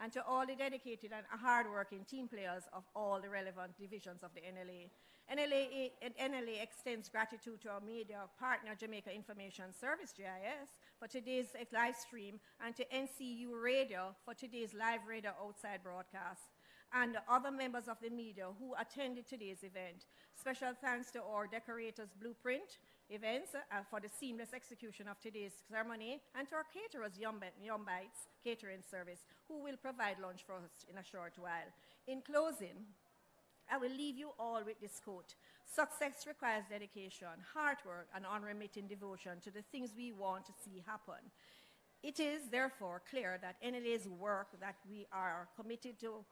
and to all the dedicated and hard-working team players of all the relevant divisions of the NLA. NLA extends gratitude to our media partner, Jamaica Information Service, JIS, for today's live stream, and to NCU Radio for today's live radio outside broadcast, and other members of the media who attended today's event. Special thanks to our decorators Blueprint Events for the seamless execution of today's ceremony, and to our caterers Yum Bites Catering Service, who will provide lunch for us in a short while. In closing, I will leave you all with this quote. Success requires dedication, hard work, and unremitting devotion to the things we want to see happen. It is therefore clear that NLA's work that we are committed to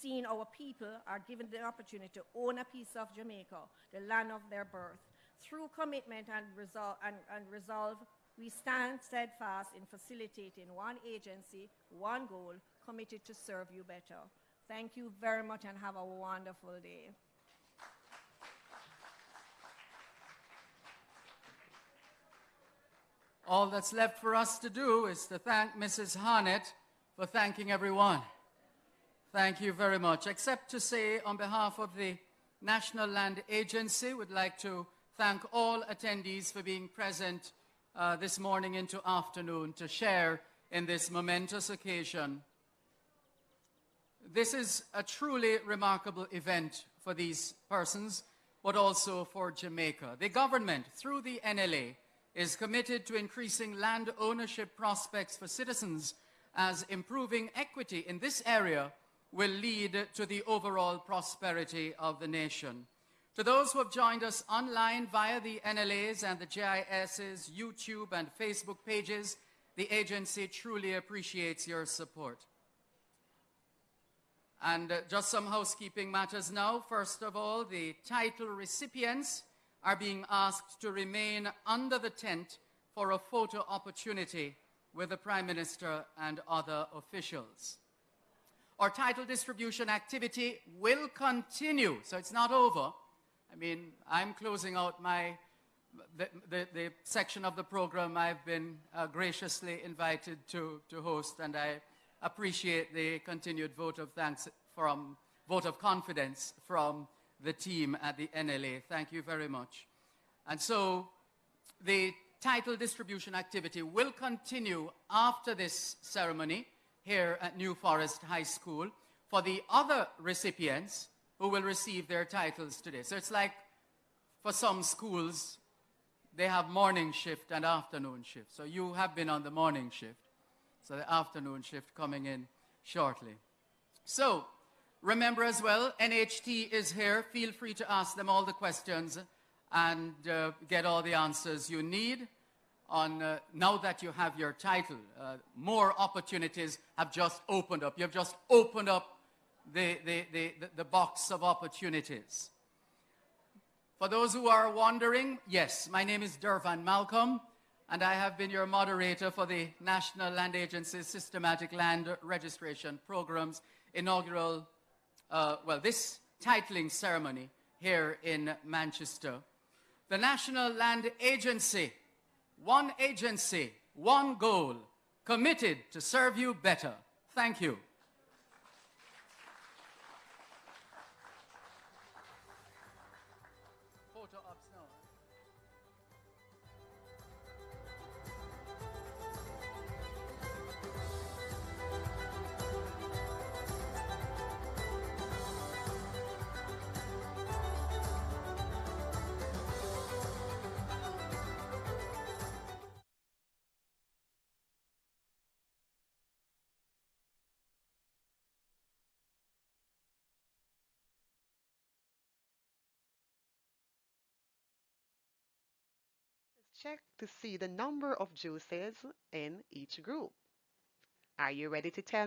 seeing our people are given the opportunity to own a piece of Jamaica, the land of their birth. Through commitment and resolve, we stand steadfast in facilitating one agency, one goal, committed to serve you better. Thank you very much and have a wonderful day. All that's left for us to do is to thank Mrs. Harnett for thanking everyone. Thank you very much. Except to say, on behalf of the National Land Agency, we'd like to thank all attendees for being present this morning into afternoon to share in this momentous occasion. This is a truly remarkable event for these persons, but also for Jamaica. The government, through the NLA, is committed to increasing land ownership prospects for citizens, as improving equity in this area will lead to the overall prosperity of the nation. To those who have joined us online via the NLAs and the JIS's YouTube and Facebook pages, the agency truly appreciates your support. And just some housekeeping matters now. First of all, the title recipients are being asked to remain under the tent for a photo opportunity with the Prime Minister and other officials. Our title distribution activity will continue, so it's not over. I mean, I'm closing out the section of the program I've been graciously invited to host, and I appreciate the continued vote of confidence from the team at the NLA. Thank you very much. And so the title distribution activity will continue after this ceremony here at New Forest High School for the other recipients who will receive their titles today. So it's like for some schools, they have morning shift and afternoon shift. So you have been on the morning shift. So the afternoon shift coming in shortly. So remember as well, NHT is here. Feel free to ask them all the questions and get all the answers you need on now that you have your title. More opportunities have just opened up. You've just opened up the box of opportunities. For those who are wondering, yes, my name is Dervan Malcolm, and I have been your moderator for the National Land Agency's Systematic Land Registration Program's inaugural, this titling ceremony here in Manchester. The National Land Agency, one goal, committed to serve you better. Thank you. Photo ops now. Check to see the number of juices in each group. Are you ready to tell